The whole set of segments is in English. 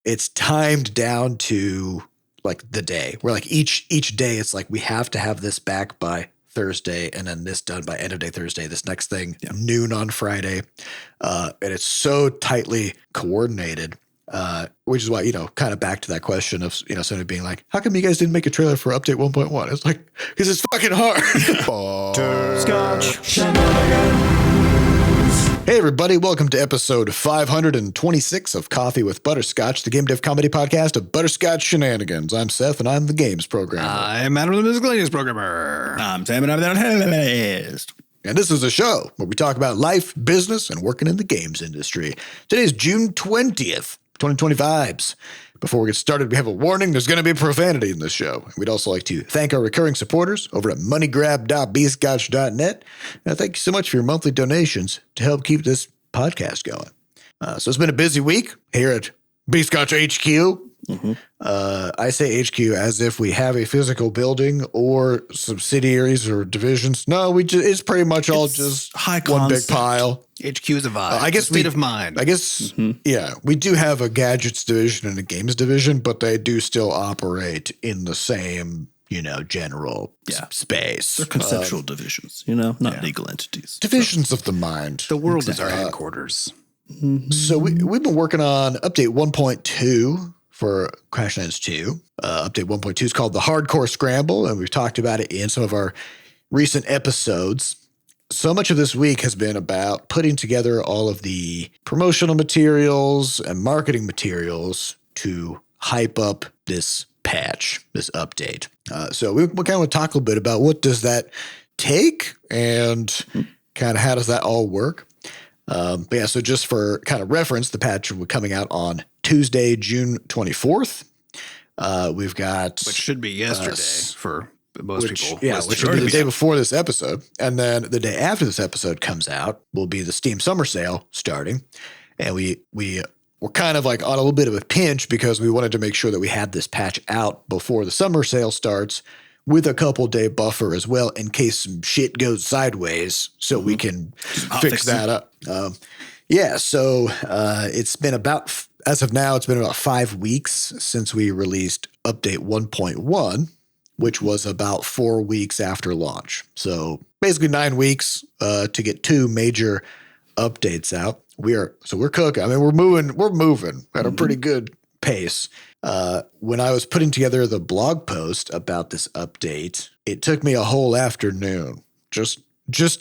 it's timed down to like the day where like each day it's like we have to have this back by Thursday and then this done by end of day Thursday, this next thing noon on Friday. And it's so tightly coordinated, which is why, kind of back to that question of, somebody being like, how come you guys didn't make a trailer for update 1.1? It's like, because it's fucking hard. Butterscotch. Hey, everybody. Welcome to episode 526 of Coffee with Butterscotch, the game dev comedy podcast of Butterscotch Shenanigans. I'm Seth, and I'm the games programmer. I'm Adam, the miscellaneous programmer. I'm Sam, and I'm the analyst. And this is a show where we talk about life, business, and working in the games industry. Today's June 20th, 2020 vibes. Before we get started, we have a warning. There's going to be profanity in this show. We'd also like to thank our recurring supporters over at moneygrab.bscotch.net. Thank you so much for your monthly donations to help keep this podcast going. So it's been a busy week here at Bscotch HQ. Mm-hmm. I say HQ as if we have a physical building or subsidiaries or divisions. No, it's pretty much all just one big pile. HQ is a vibe. I guess state of mind. I guess, yeah, we do have a gadgets division and a games division, but they do still operate in the same, general space. They're conceptual divisions, not legal entities. Divisions of the mind. The world is our headquarters. So we've been working on update 1.2 for Crashlands 2. Update 1.2 is called the Hardcore Scramble, and we've talked about it in some of our recent episodes. So much of this week has been about putting together all of the promotional materials and marketing materials to hype up this patch, this update. So we kind of want to talk a little bit about what does that take and kind of how does that all work. But yeah, so just for kind of reference, the patch will be coming out on Tuesday, June 24th. We've got... Which should be yesterday for most people. Yeah, which will be the day before this episode. And then the day after this episode comes out will be the Steam Summer Sale starting. And we're kind of like on a little bit of a pinch because we wanted to make sure that we had this patch out before the summer sale starts with a couple day buffer as well in case some shit goes sideways so we can fix that up. So it's been about, as of now, it's been about 5 weeks since we released update 1.1, which was about 4 weeks after launch. So basically 9 weeks to get 2 major updates out. We're cooking. I mean, we're moving at a pretty good pace. When I was putting together the blog post about this update, it took me a whole afternoon just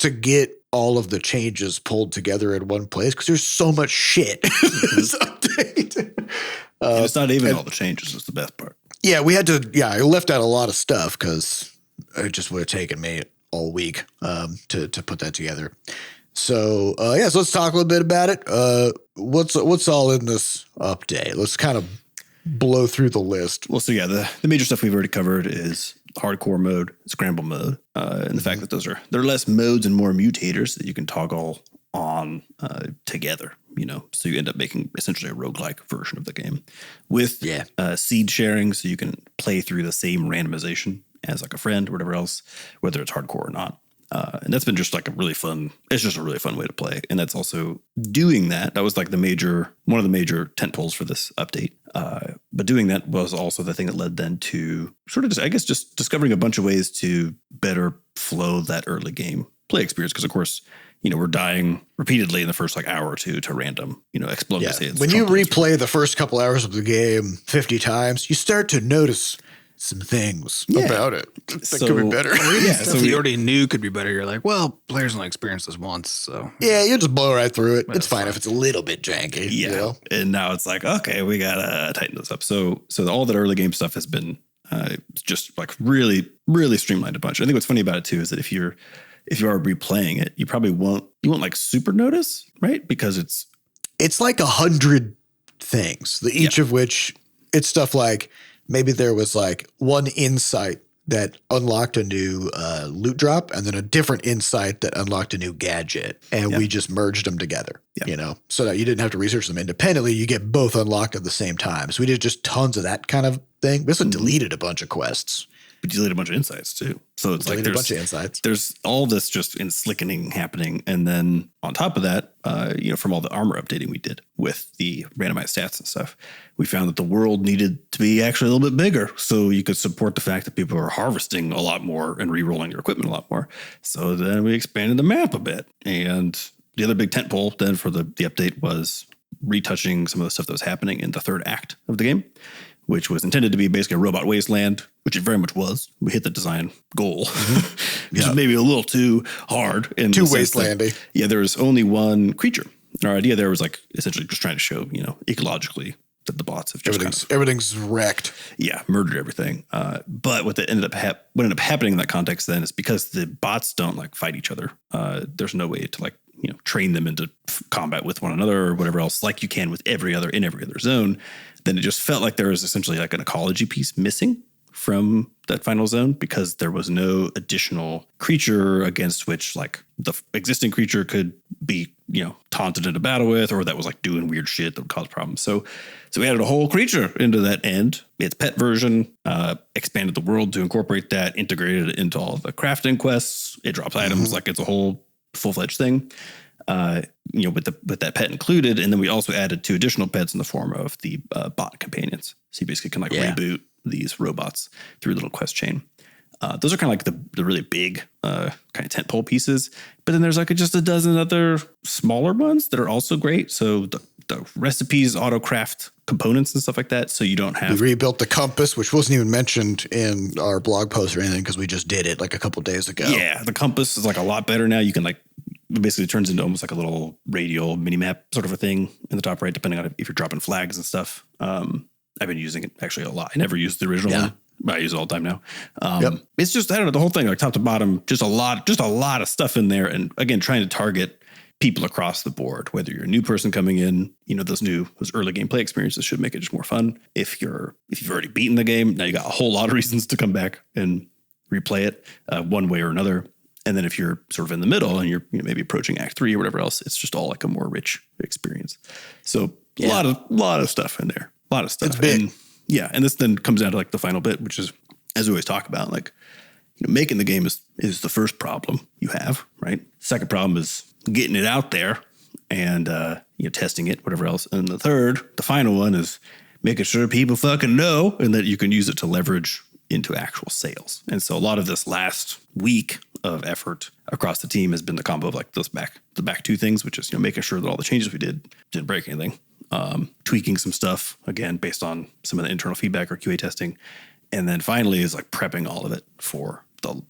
to get all of the changes pulled together in one place because there's so much shit in this update. It's not even all the changes is the best part. Yeah, I left out a lot of stuff because it just would have taken me all week to put that together. So, so let's talk a little bit about it. What's all in this update? Let's kind of blow through the list. Well, so yeah, the major stuff we've already covered is hardcore mode, scramble mode, and the fact that there are less modes and more mutators that you can toggle on together, so you end up making essentially a roguelike version of the game with seed sharing, so you can play through the same randomization as like a friend or whatever else, whether it's hardcore or not. And that's been just like it's just a really fun way to play. And that's also doing that. That was like one of the major tentpoles for this update. But doing that was also the thing that led then to sort of just discovering a bunch of ways to better flow that early game play experience. Because of course, we're dying repeatedly in the first like hour or two to random, explosives. Yeah. When you replay the first couple hours of the game 50 times, you start to notice some things about it that could be better. Stuff you already knew could be better. You're like, well, players only experienced this once, so yeah, you just blow right through it. It's fine if it's a little bit janky. Yeah, and now it's like, okay, we gotta tighten this up. So all that early game stuff has been just like really, really streamlined a bunch. I think what's funny about it too is that if you are replaying it, you probably won't like super notice, right? Because it's like 100 things, each of which it's stuff like. Maybe there was like one insight that unlocked a new loot drop and then a different insight that unlocked a new gadget. And we just merged them together, so that you didn't have to research them independently. You get both unlocked at the same time. So we did just tons of that kind of thing. We also deleted a bunch of quests. we deleted a bunch of insights too. So it's like a bunch of insights. There's all this just in slickening happening. And then on top of that, from all the armor updating we did with the randomized stats and stuff, we found that the world needed to be actually a little bit bigger so you could support the fact that people are harvesting a lot more and re-rolling your equipment a lot more. So then we expanded the map a bit. And the other big tentpole then for the update was retouching some of the stuff that was happening in the third act of the game, which was intended to be basically a robot wasteland, which it very much was. We hit the design goal, which is maybe a little too hard. Too wastelandy. Yeah, there was only one creature. Our idea there was like essentially just trying to show, ecologically that the bots have just everything's wrecked. Yeah, murdered everything. But what ended up happening in that context then is because the bots don't like fight each other. There's no way to train them into combat with one another or whatever else, like you can with every other zone. Then it just felt like there was essentially like an ecology piece missing from that final zone because there was no additional creature against which like the existing creature could be, taunted into battle with, or that was like doing weird shit that would cause problems. So we added a whole creature into that end. Its pet version, expanded the world to incorporate that, integrated it into all the crafting quests. It drops items like it's a whole full-fledged thing, with that pet included. And then we also added 2 additional pets in the form of the bot companions. So you basically can reboot these robots through a little quest chain. Those are kind of like the really big kind of tentpole pieces. But then there's like just a dozen other smaller ones that are also great. So the recipes, auto-craft components and stuff like that. So you don't have... We rebuilt the compass, which wasn't even mentioned in our blog post or anything because we just did it like a couple days ago. Yeah, the compass is like a lot better now. You can it basically turns into almost like a little radial mini map sort of a thing in the top right, depending on if you're dropping flags and stuff. I've been using it actually a lot. I never used the original one. I use it all the time now. It's just, I don't know, the whole thing, like top to bottom, just a lot of stuff in there. And again, trying to target people across the board, whether you're a new person coming in, those early gameplay experiences should make it just more fun. If you've already beaten the game, now you got a whole lot of reasons to come back and replay it one way or another. And then if you're sort of in the middle and you're maybe approaching Act 3 or whatever else, it's just all like a more rich experience. So a lot of stuff in there. A lot of stuff. It's big. And this then comes down to like the final bit, which is, as we always talk about, like making the game is the first problem you have, right? Second problem is getting it out there and testing it, whatever else. And the third, the final one, is making sure people fucking know and that you can use it to leverage into actual sales. And so a lot of this last week of effort across the team has been the combo of like the back 2 things, which is making sure that all the changes we did didn't break anything. Tweaking some stuff, again, based on some of the internal feedback or QA testing. And then finally is like prepping all of it for the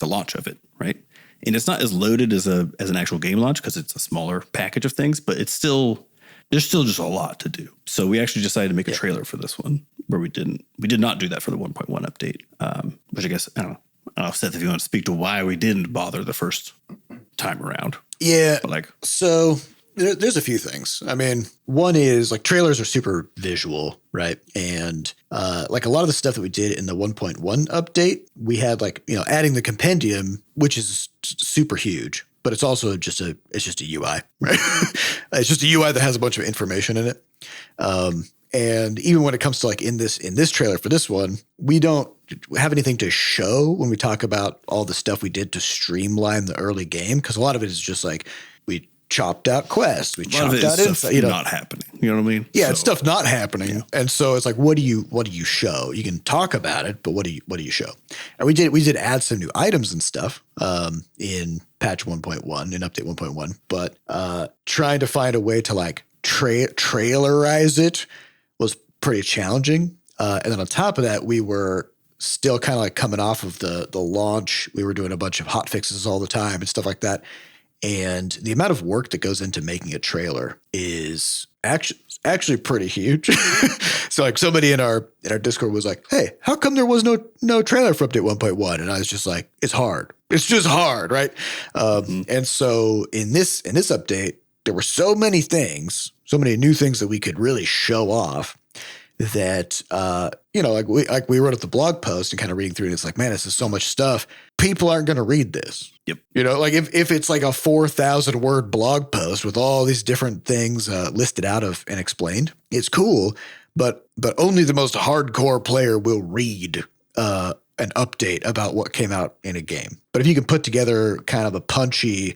launch of it, right? And it's not as loaded as an actual game launch because it's a smaller package of things, but there's still just a lot to do. So we actually decided to make a trailer for this one where we did not do that for the 1.1 update, which I guess, I don't know, Seth, if you want to speak to why we didn't bother the first time around. Yeah. But so there's a few things. I mean, one is like trailers are super visual, right? And like a lot of the stuff that we did in the 1.1 update, we had adding the compendium, which is super huge, but it's also just a UI, right? It's just a UI that has a bunch of information in it. And even when it comes to in this trailer for this one, we don't have anything to show when we talk about all the stuff we did to streamline the early game. Cause a lot of it is just we chopped out quests. We chopped out stuff not happening. You know what I mean? Yeah, it's stuff not happening. Yeah. And so it's what do you show? You can talk about it, but what do you show? And we did add some new items and stuff in patch 1.1, in update 1.1, but trying to find a way to trailerize it was pretty challenging. And then on top of that, we were still kind of coming off of the launch. We were doing a bunch of hot fixes all the time and stuff like that. And the amount of work that goes into making a trailer is actually pretty huge. So somebody in our Discord was like, "Hey, how come there was no trailer for update 1.1?" And I was just like, "It's hard. It's just hard, right?" And so in this update, there were so many things, so many new things that we could really show off that we wrote up the blog post and kind of reading through it. It's like, man, this is so much stuff. People aren't going to read this. Yep. If it's like a 4,000 word blog post with all these different things listed out of and explained, it's cool, but only the most hardcore player will read an update about what came out in a game. But if you can put together kind of a punchy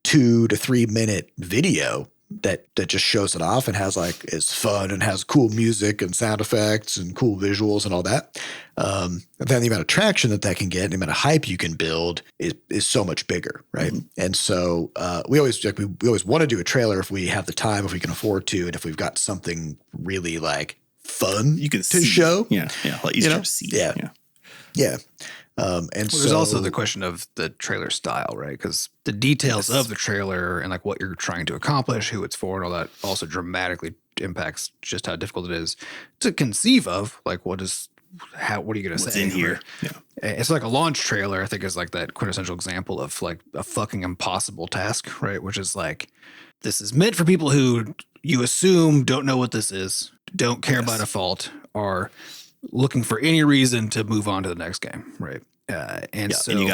2 to 3 minute video that just shows it off and has like is fun and has cool music and sound effects and cool visuals and all that, then the amount of traction that can get, the amount of hype you can build is so much bigger, right? Mm-hmm. And so we always want to do a trailer if we have the time, if we can afford to, and if we've got something really like fun you can to show. Yeah, like easier to see. Yeah. And there's also the question of the trailer style, right? Because the details of the trailer and like what you're trying to accomplish, who it's for, and all that also dramatically impacts just how difficult it is to conceive of. Like, what are you going to say in here? Right? Yeah, it's like a launch trailer. I think is like that quintessential example of like a fucking impossible task, right? Which is like, this is meant for people who you assume don't know what this is, don't care by default, are looking for any reason to move on to the next game, right? So you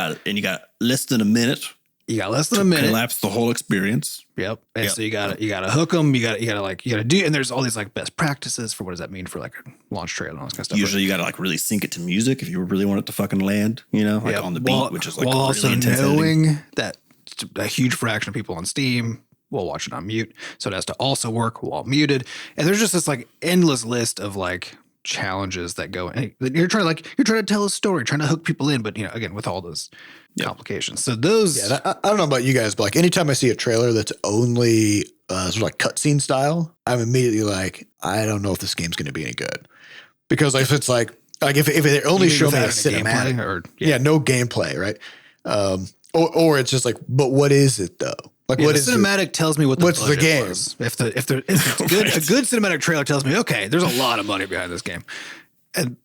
got less than a minute. You got less than a minute. Collapse the whole experience. Yep. And so you gotta hook them. You gotta do. And there's all these like best practices for what does that mean for like a launch trailer and all this kind of stuff. Usually you gotta like really sync it to music if you really want it to fucking land. You know, like on the beat, which is like while really also intense knowing editing. that a huge fraction of people on Steam will watch it on mute, so it has to also work while muted. And there's just this like endless list of like challenges that go in. You're trying to tell a story, trying to hook people in, but again, with all those complications. So those, I don't know about you guys, but like anytime I see a trailer that's only sort of like cutscene style, I'm immediately like, I don't know if this game's going to be any good, because like if it's like if they only show me a cinematic no gameplay, right? Or it's just like, but what is it though? Like what is cinematic tells me what's the game was. If it's good, a good cinematic trailer tells me, okay, there's a lot of money behind this game.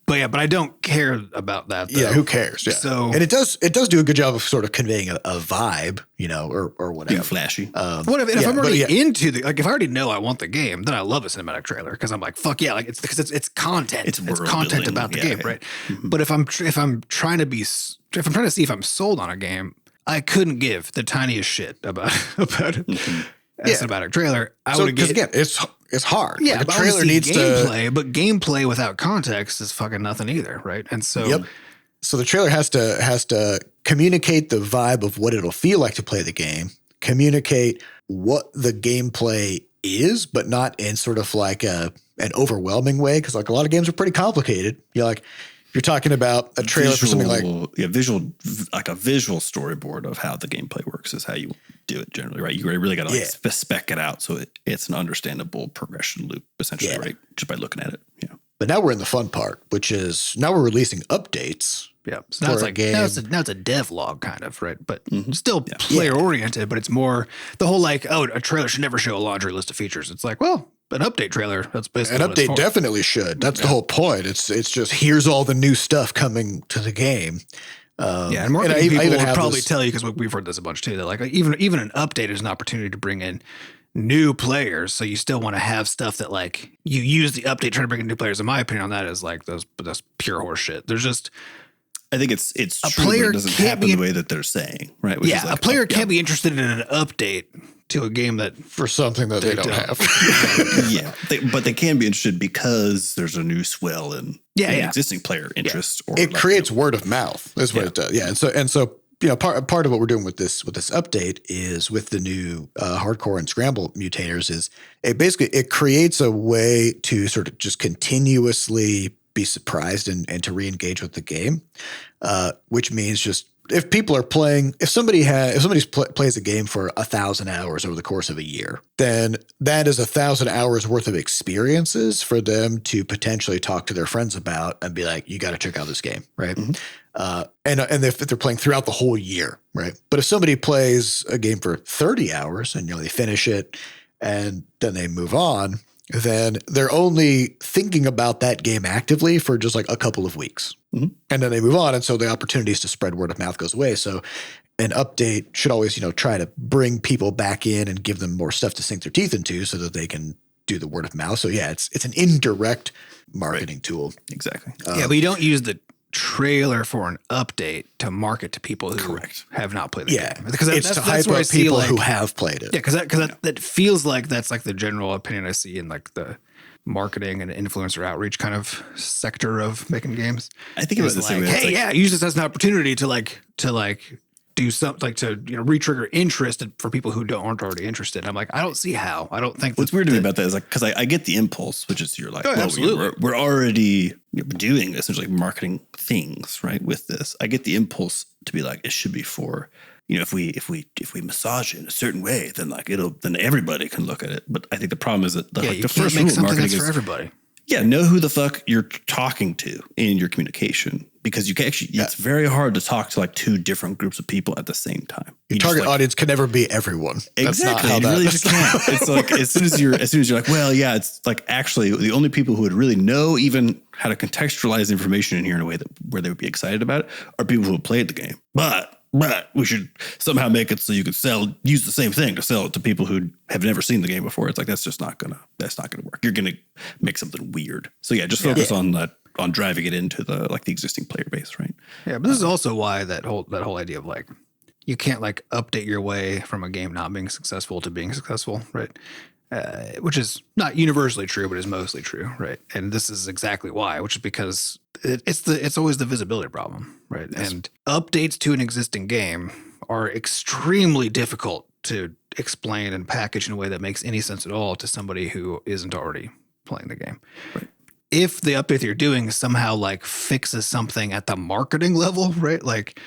But I don't care about that though. Yeah, who cares? Yeah. So, and it does do a good job of sort of conveying a vibe, or whatever. Being flashy. If I'm already into if I already know I want the game, then I love a cinematic trailer because I'm like, fuck yeah, like it's because it's content. It's content building, about the game, right? Mm-hmm. But if I'm trying to see if I'm sold on a game, I couldn't give the tiniest shit about a cinematic trailer. Again, it's hard. Yeah, like a trailer needs gameplay, but gameplay without context is fucking nothing either, right? And so, so the trailer has to communicate the vibe of what it'll feel like to play the game, communicate what the gameplay is, but not in sort of like an overwhelming way, because like a lot of games are pretty complicated. You're talking about a trailer for something like a visual storyboard of how the gameplay works is how you do it generally, right? You really got to spec it out so it's an understandable progression loop, essentially, right? Just by looking at it. Yeah. But now we're in the fun part, which is now we're releasing updates. Yeah. So now it's like now it's a dev log kind of, right? But still player oriented, but it's more the whole like, a trailer should never show a laundry list of features. It's like, well, an update trailer. That's basically an update definitely should. That's the whole point. It's just here's all the new stuff coming to the game. And marketing people will probably tell you, because we've heard this a bunch too, that like even an update is an opportunity to bring in new players. So you still want to have stuff that like you use the update trying to bring in new players. In my opinion on that is like that's pure horse shit. There's just I think it's a true, player but it doesn't happen the way that they're saying, right? Which is like, a player can't be interested in an update to a game that for something that they don't have. But they can be interested because there's a new swell in existing player interest. Or it creates word of mouth. Is what it does. Yeah, and so part of what we're doing with this update is with the new hardcore and scramble mutators is it creates a way to sort of just continuously be surprised and to re-engage with the game, which means just if somebody plays a game for 1,000 hours over the course of a year, then that is 1,000 hours worth of experiences for them to potentially talk to their friends about and be like, you got to check out this game, right? Mm-hmm. And if they're playing throughout the whole year, right? But if somebody plays a game for 30 hours and they finish it and then they move on, then they're only thinking about that game actively for just like a couple of weeks. Mm-hmm. And then they move on. And so the opportunities to spread word of mouth goes away. So an update should always, try to bring people back in and give them more stuff to sink their teeth into so that they can do the word of mouth. So yeah, it's an indirect marketing tool. Exactly. But you don't use the trailer for an update to market to people who have not played the game. Because it's to hype up people who have played it. Yeah, because that feels like that's like the general opinion I see in like the marketing and influencer outreach kind of sector of making games. I think about It's the like, same way. hey, yeah, use this as an opportunity to do something, like to retrigger interest for people who aren't already interested. I'm like, I don't see how. I don't think What's weird to me about that is like, because I get the impulse, which is you're like, well, absolutely. we're already doing essentially marketing things, right? With this, I get the impulse to be like, it should be for, if we massage it in a certain way, then like then everybody can look at it. But I think the problem is that the first rule of marketing is for everybody. Yeah, know who the fuck you're talking to in your communication, because you can actually, it's very hard to talk to like two different groups of people at the same time. Your target audience can never be everyone. Exactly. It really just can't. It's like, as soon as you're like, well, yeah, it's like actually the only people who would really know even how to contextualize information in here in a way where they would be excited about it are people who have played the game. But we should somehow make it so you could use the same thing to sell it to people who have never seen the game before. It's like, that's not gonna work. You're gonna make something weird. So yeah, just focus on that, on driving it into the existing player base, right? Yeah, but this is also why that whole idea of like, you can't like update your way from a game not being successful to being successful, right? Which is not universally true, but is mostly true, right? And this is exactly why, which is because it's always the visibility problem, right? Yes. And updates to an existing game are extremely difficult to explain and package in a way that makes any sense at all to somebody who isn't already playing the game. Right. If the update that you're doing somehow like fixes something at the marketing level, right? Like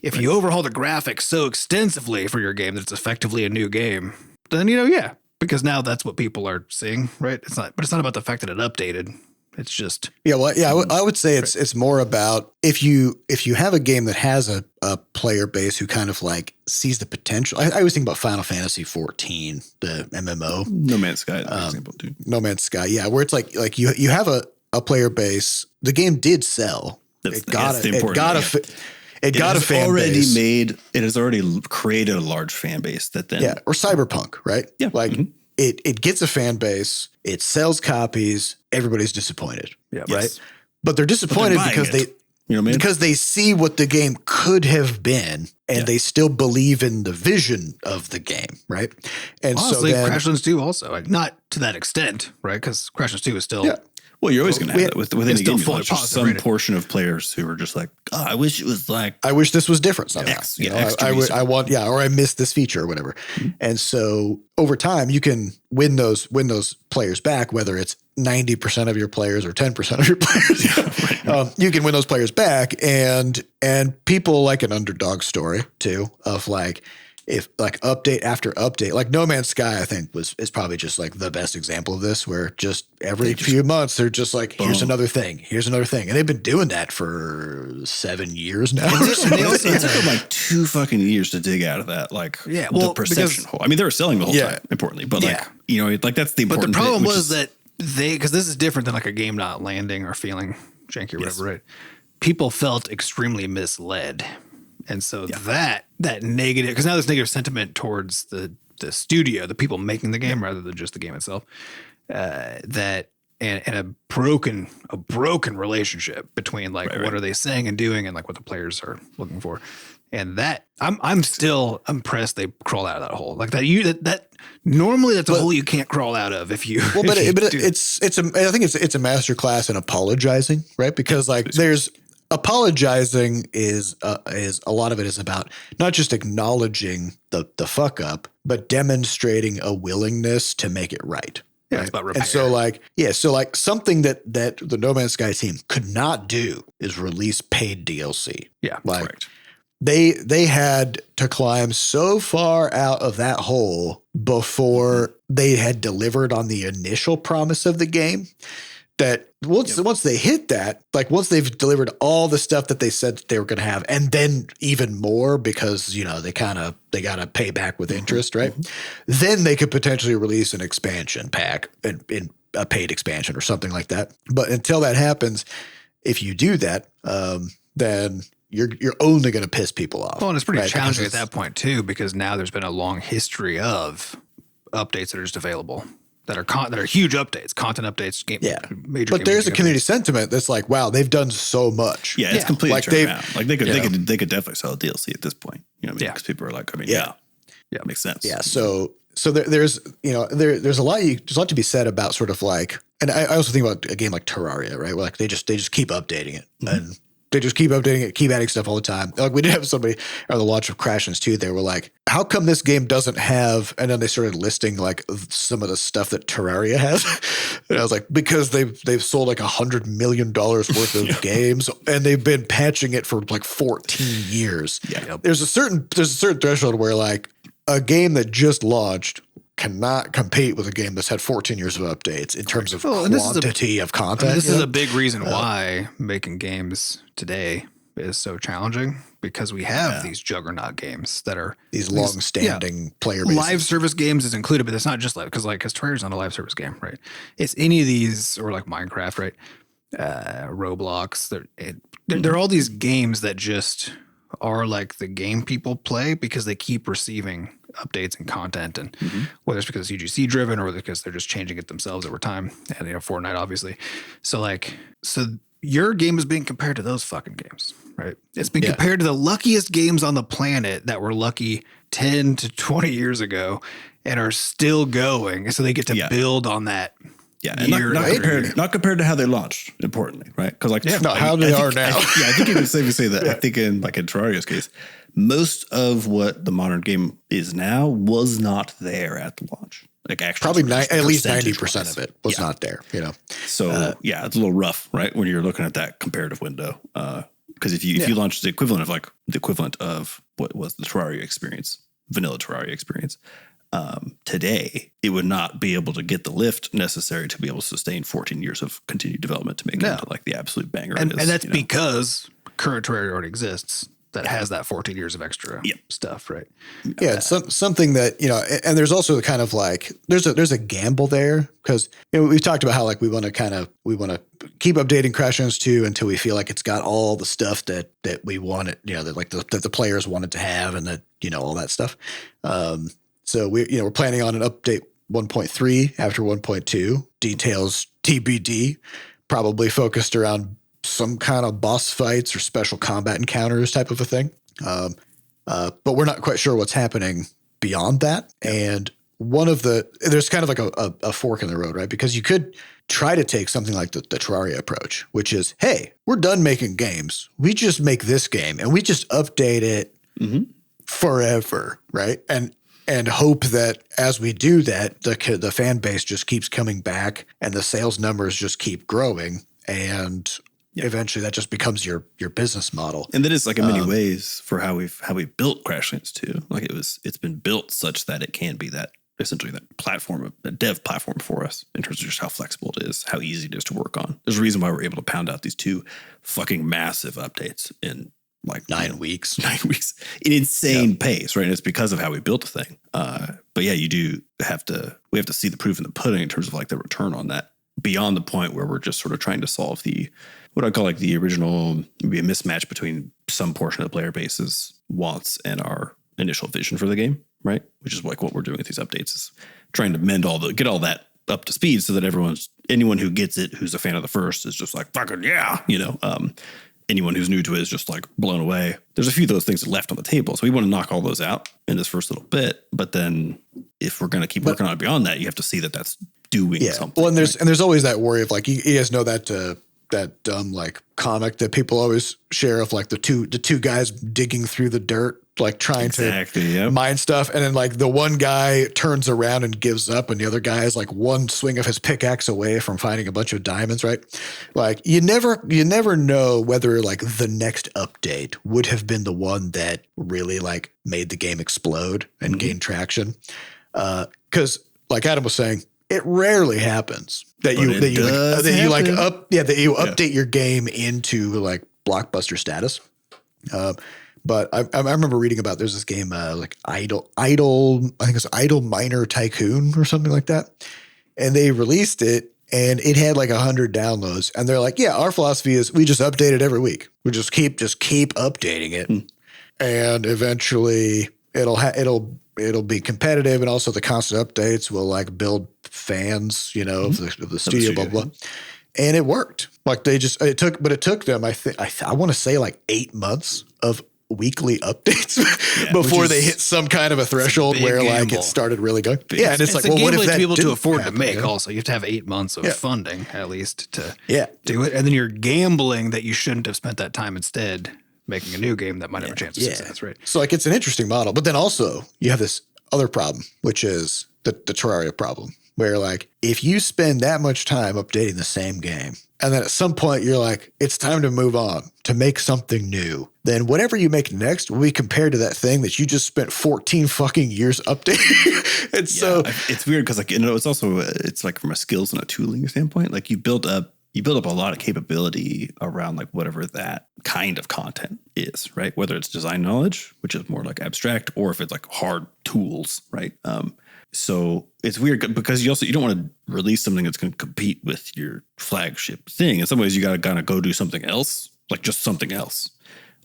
if you overhaul the graphics so extensively for your game that it's effectively a new game, then yeah. Because now that's what people are seeing, right? It's not about the fact that it updated. It's just I would say it's more about if you have a game that has a player base who kind of like sees the potential. I always think about Final Fantasy 14, the MMO. No Man's Sky, for example, too. No Man's Sky, yeah, where it's like you have a player base. The game did sell. It got a fan base. It has already created a large fan base that then or Cyberpunk, right? Yeah, like it gets a fan base, it sells copies, everybody's disappointed, right? But they're disappointed because because they see what the game could have been, and they still believe in the vision of the game, right? And honestly, so then Crashlands 2 also, like, not to that extent, right? Because Crashlands 2 is still. Yeah. Well, you're always going to have that with any game. There's just some rated. portion of players who are just like, oh, I wish it was like. I wish this was different somehow. X, I want, or I missed this feature or whatever. Mm-hmm. And so over time, you can win those players back, whether it's 90% of your players or 10% of your players. You can win those players back, and people like an underdog story too of like. If like update after update, like No Man's Sky, I think is probably just like the best example of this, where just every few months they're just like, here's another thing, and they've been doing that for 7 years now. It took them like 2 fucking years to dig out of that, like the perception hole. I mean, they were selling the whole time, importantly, but like that's the important. But the problem was that because this is different than like a game not landing or feeling janky or whatever, right? People felt extremely misled. And so that negative, because now there's negative sentiment towards the studio, the people making the game, rather than just the game itself, that and a broken relationship between like what are they saying and doing and like what the players are looking for, and that I'm still impressed they crawled out of that hole like that. Normally that's a hole you can't crawl out of if you. Well, but it's I think it's a masterclass in apologizing, right? Because like there's. Apologizing is a lot of it is about not just acknowledging the fuck up, but demonstrating a willingness to make it right. Yeah, it's about repair. And so like something that the No Man's Sky team could not do is release paid DLC. Yeah, like correct. They had to climb so far out of that hole before they had delivered on the initial promise of the game. That once they hit that, like once they've delivered all the stuff that they said that they were going to have, and then even more because they got to pay back with interest, right? Then they could potentially release an expansion pack in a paid expansion or something like that. But until that happens, if you do that, then you're only going to piss people off. Well, and it's pretty challenging at that point too, because now there's been a long history of updates that are just available. That are huge updates, content updates, major. But there's a community sentiment that's like, wow, they've done so much. Yeah, it's completely like turned around. Like they could definitely sell a DLC at this point. You know what I mean? Because people are like, it makes sense. Yeah. So so there's there's a lot to be said about sort of like, and I also think about a game like Terraria, right? Where like they just keep updating it and they just keep updating it, keep adding stuff all the time. Like we did have somebody on the launch of Crashlands 2. They were like, how come this game doesn't have, and then they started listing like some of the stuff that Terraria has. And I was like, because they've sold like $100 million worth of games and they've been patching it for like 14 years. Yeah. There's a certain threshold where like a game that just launched cannot compete with a game that's had 14 years of updates in terms of quantity of content. This is a big reason why making games today is so challenging, because we have these juggernaut games that are these long-standing player bases. Live service games is included, but it's not just live, because Terraria's not a live service game, right? It's any of these, or like Minecraft, right? Roblox. They're all these games that just are like the game people play because they keep receiving updates and content, and whether it's because it's UGC driven or because they're just changing it themselves over time, and Fortnite obviously. So your game is being compared to those fucking games, right? It's been compared to the luckiest games on the planet that were lucky 10 to 20 years ago and are still going, so they get to build on that. Yeah, and not compared to how they launched, importantly, right? Because how they are now. I think you can safely say that. I think in Terraria's case, most of what the modern game is now was not there at the launch. Like actually, probably at least 90% of it was not there. So it's a little rough, right? When you're looking at that comparative window, because if you launched the equivalent of what was the Terraria experience, vanilla Terraria experience. Today, it would not be able to get the lift necessary to be able to sustain 14 years of continued development to make it into like the absolute banger. And that's because current Terraria already exists that has that 14 years of extra stuff, right? Yeah, it's something that, and there's also kind of like, there's a gamble there, because we've talked about how like we want to keep updating Crashlands 2 until we feel like it's got all the stuff that we wanted, that the players wanted to have, and that, all that stuff. So we're planning on an update 1.3 after 1.2, details TBD, probably focused around some kind of boss fights or special combat encounters type of a thing. But we're not quite sure what's happening beyond that. And there's kind of like a fork in the road, right? Because you could try to take something like the Terraria approach, which is, hey, we're done making games. We just make this game and we just update it forever, right? And hope that as we do that, the fan base just keeps coming back and the sales numbers just keep growing, and eventually that just becomes your business model. And that is like in many ways for how we built Crashlands 2. Like it's been built such that it can be that essentially that platform, that dev platform for us in terms of just how flexible it is, how easy it is to work on. There's a reason why we're able to pound out these 2 fucking massive updates in like 9 weeks, in insane pace, right? And it's because of how we built the thing. But yeah, we have to see the proof in the pudding in terms of like the return on that, beyond the point where we're just sort of trying to solve what I call like the original, maybe a mismatch between some portion of the player base's wants and our initial vision for the game, right? Which is like what we're doing with these updates, is trying to get all that up to speed so that anyone who gets it, who's a fan of the first, is just like, fucking yeah, anyone who's new to it is just like blown away. There's a few of those things left on the table. So we want to knock all those out in this first little bit. But then if we're going to keep working on it beyond that, you have to see that that's doing something. Well, and there's always that worry of like, you guys know that dumb like comic that people always share of like the two guys digging through the dirt, like trying to mine stuff. And then like the one guy turns around and gives up, and the other guy is like one swing of his pickaxe away from finding a bunch of diamonds, right? Like you never know whether like the next update would have been the one that really like made the game explode and gain traction. 'Cause like Adam was saying, it rarely happens that you update your game into like blockbuster status. But I remember reading about, there's this game like Idle, I think it's Idle Miner Tycoon or something like that. And they released it and it had like 100 downloads. And they're like, yeah, our philosophy is we just update it every week. We just keep updating it. And eventually it'll be competitive. And also the constant updates will like build fans, of the studio, blah, blah. And it worked. Like it took them, I want to say like 8 months of weekly updates Yeah, before they hit some kind of a threshold where like gamble. it started really going. Yeah, and it's like, a well, what gamble if to that be able to didn't afford happen, to make? you know? Also, you have to have 8 months of funding at least to do it, and then you're gambling that you shouldn't have spent that time instead making a new game that might have a chance of success, right? So like it's an interesting model, but then also you have this other problem, which is the Terraria problem, where like if you spend that much time updating the same game, and then at some point you're like, it's time to move on to make something new, then whatever you make next will be compared to that thing that you just spent 14 fucking years updating. And so it's weird because like, you know, it's also, it's like from a skills and a tooling standpoint, like you build up a lot of capability around like whatever that kind of content is, right? Whether it's design knowledge, which is more like abstract, or if it's like hard tools, right? So it's weird because you don't want to release something that's going to compete with your flagship thing. In some ways, you got to kind of go do something else, like just something else,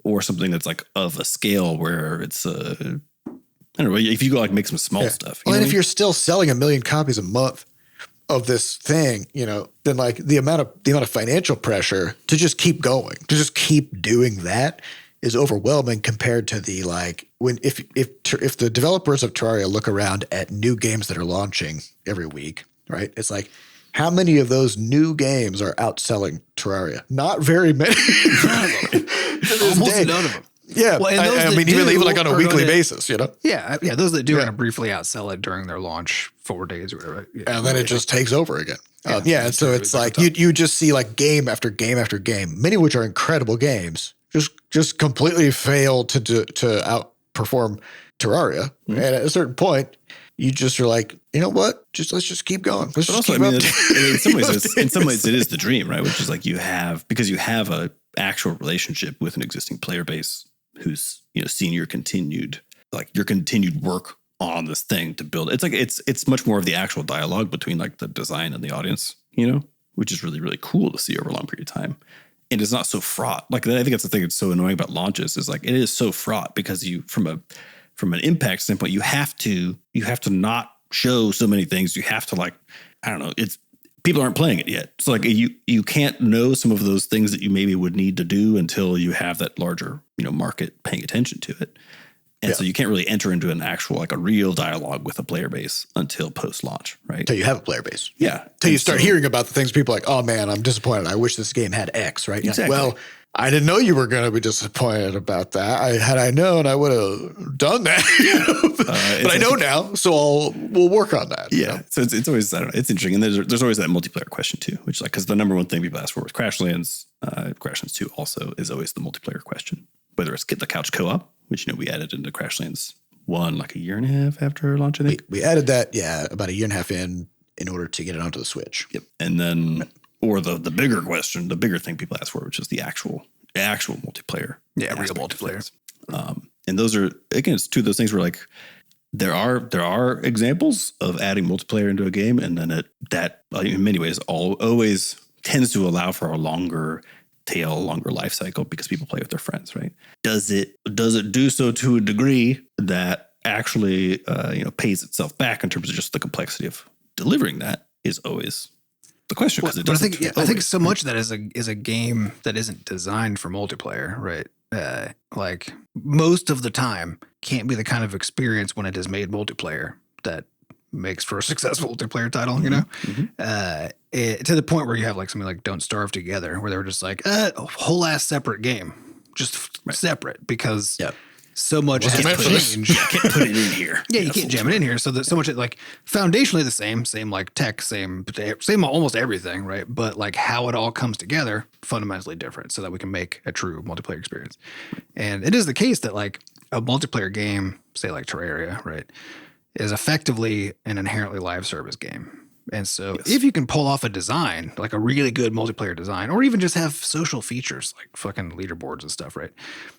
or something that's like of a scale where it's I don't know, if you go like make some small stuff. Well, and if you're still selling 1 million copies a month of this thing, you know, then like the amount of financial pressure to just keep going, to just keep doing that is overwhelming compared to the like when if the developers of Terraria look around at new games that are launching every week, right? It's like how many of those new games are outselling Terraria? Not very many. Almost none of them. Yeah, well, I mean, even like on a weekly basis, you know. Yeah, those that do are going to briefly outsell it during their launch 4 days or whatever. Yeah, and then it just takes over again. And so it's like you just see like game after game after game, many of which are incredible games, just completely fail to outperform Terraria. Mm-hmm. And at a certain point, you just are like, you know what? Let's just keep going. Let's just keep in some ways, it is the dream, right? Which is like you have a actual relationship with an existing player base who's, you know, seen your continued work on this thing to build. It's like it's much more of the actual dialogue between like the design and the audience, you know, which is really, really cool to see over a long period of time. And it's not so fraught. Like I think that's the thing that's so annoying about launches is like it is so fraught because you from an impact standpoint, you have to not show so many things. You have to like, I don't know, people aren't playing it yet. So like you can't know some of those things that you maybe would need to do until you have that larger, you know, market paying attention to it. And so you can't really enter into an actual, like a real dialogue with a player base until post-launch, right? Until you have a player base. Yeah. Until you start hearing about the things people are like, oh man, I'm disappointed. I wish this game had X, right? Exactly. Like, well, I didn't know you were going to be disappointed about that. Had I known, I would have done that. But I know now, so we'll work on that. Yeah. You know? So it's always, I don't know, it's interesting. And there's always that multiplayer question too, which is like, because the number one thing people ask for with Crashlands, Crashlands 2 also is always the multiplayer question. Whether it's get the couch co-op, which, you know, we added into Crashlands 1 like a year and a half after launch, I think. We added that, about a year and a half in order to get it onto the Switch. Yep. And then, or the bigger question, the bigger thing people ask for, which is the actual multiplayer. Yeah, real multiplayer. And those are, again, it's two of those things where like there are examples of adding multiplayer into a game, and then that in many ways always tends to allow for a longer life cycle because people play with their friends, right? Does it do so to a degree that actually pays itself back in terms of just the complexity of delivering that is always the question. Well, but I think so much of that is a game that isn't designed for multiplayer, right? Like most of the time can't be the kind of experience when it is made multiplayer that makes for a successful multiplayer title, you know? Mm-hmm. To the point where you have like something like Don't Starve Together, where they were just like, a whole ass separate game, just separate because so much has changed. You can't put it in here. Yeah, you can't jam it in here. So that so much like foundationally the same like tech, same almost everything, right? But like how it all comes together, fundamentally different, so that we can make a true multiplayer experience. And it is the case that like a multiplayer game, say like Terraria, right, is effectively an inherently live service game. And so if you can pull off a design, like a really good multiplayer design, or even just have social features like fucking leaderboards and stuff, right?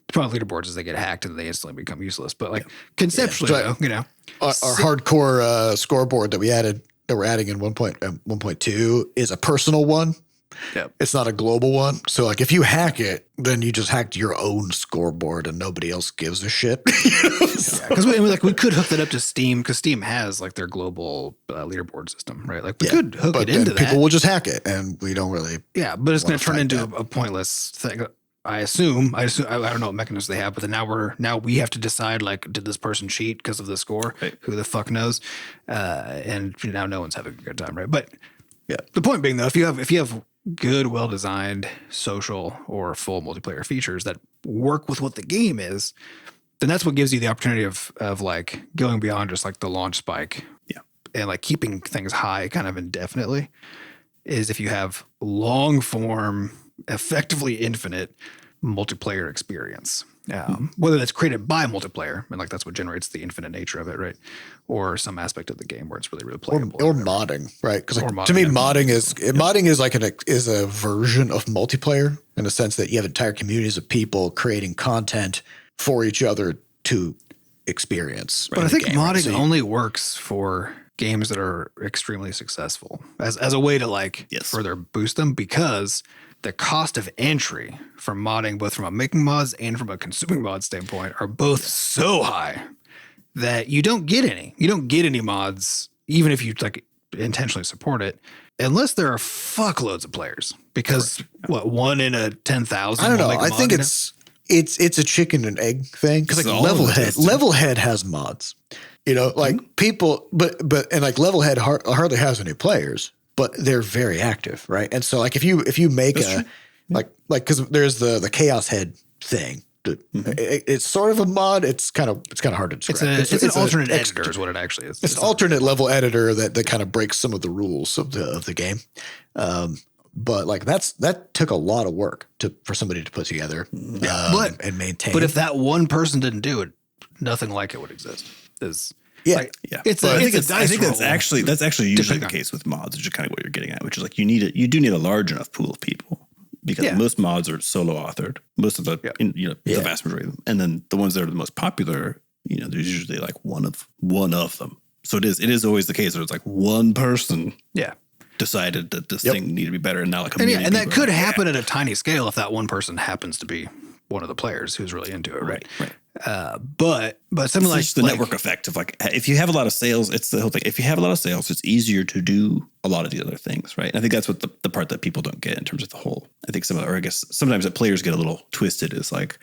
The problem with leaderboards is they get hacked and they instantly become useless. But like conceptually, though, you know. Our hardcore scoreboard that we're adding in 1.2 is a personal one. Yep. It's not a global one. So like if you hack it, then you just hacked your own scoreboard and nobody else gives a shit. Because we could hook that up to Steam, because Steam has like their global leaderboard system, right? Like we could hook it into that. People will just hack it and we don't really. Yeah, but it's going to turn into a pointless thing. I assume I don't know what mechanisms they have, but then now we have to decide, like, did this person cheat because of the score? Right. Who the fuck knows? And now no one's having a good time, right? But Yeah. the point being, though, if you have good, well designed social or full multiplayer features that work with what the game is, then that's what gives you the opportunity of like going beyond just like the launch spike. Yeah. And like keeping things high kind of indefinitely, is if you have long form, effectively infinite multiplayer experience. Whether that's created by multiplayer, and like that's what generates the infinite nature of it, right? Or some aspect of the game where it's really playable. Or modding, right? Because like, Or to me, modding, modding is like is a version of multiplayer in the sense that you have entire communities of people creating content for each other to experience. But I think modding only works for games that are extremely successful as a way to like further boost them, because the cost of entry from modding, both from a making mods and from a consuming mod standpoint, are both so high that you don't get any. You don't get any mods, even if you like intentionally support it, unless there are fuckloads of players. Because what, 1 in a 10,000? I don't know. I think it's a chicken and egg thing. Because like Levelhead has mods. You know, like people, but and like Levelhead hardly has any players, but they're very active, right? And so like if you make like because there's the Chaos Head thing. It's sort of a mod. It's kind of hard to describe. It's an alternate editor is what it actually is. It's an alternate level editor that kind of breaks some of the rules of the game. But like that took a lot of work for somebody to put together and maintain. But if that one person didn't do it, nothing like it would exist. I think that's actually usually the case with mods, which is kind of what you're getting at, which is like you do need a large enough pool of people, because most mods are solo authored, most of the the vast majority of them, and then the ones that are the most popular, there's usually like one of them. So it is always the case where it's like one person decided that this thing needed to be better, and now like and that could happen at a tiny scale if that one person happens to be one of the players who's really into it, right? But something like the network effect of like, if you have a lot of sales, it's the whole thing. If you have a lot of sales, it's easier to do a lot of the other things, right? And I think that's what the part that people don't get in terms of the whole. I think sometimes that players get a little twisted is like,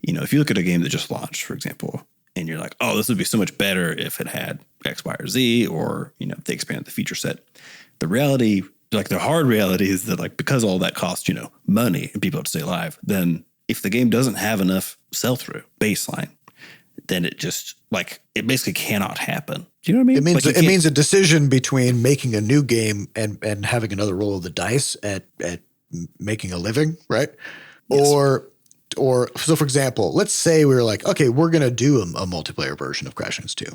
if you look at a game that just launched, for example, and you're like, oh, this would be so much better if it had X, Y, or Z, or if they expanded the feature set. The reality, like the hard reality, is that like because all that costs money and people have to stay alive, then if the game doesn't have enough sell-through baseline, then it just it basically cannot happen. Do you know what I mean? It means a decision between making a new game and having another roll of the dice at making a living, right? Yes. Or so for example, let's say we were like, okay, we're going to do a multiplayer version of Crashlands 2,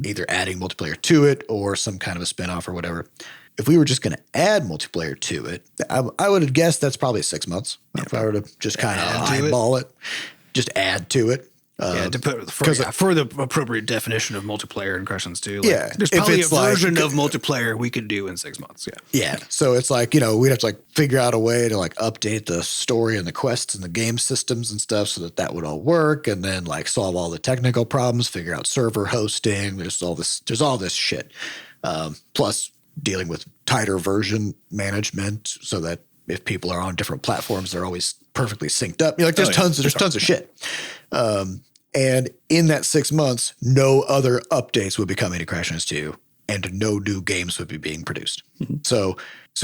either adding multiplayer to it or some kind of a spinoff or whatever. If we were just going to add multiplayer to it, I would have guessed that's probably 6 months. If I were to just kind of eyeball it, just add to it. For the appropriate definition of multiplayer in Crashlands 2. There's if probably a it's like- version of multiplayer we could do in 6 months. Yeah. So it's like, we'd have to like figure out a way to like update the story and the quests and the game systems and stuff so that would all work, and then like solve all the technical problems, figure out server hosting. There's all this shit. Plus dealing with tighter version management so that if people are on different platforms, they're always perfectly synced up. There's tons of shit. And in that 6 months, no other updates would be coming to Crashlands 2, and no new games would be being produced. Mm-hmm. So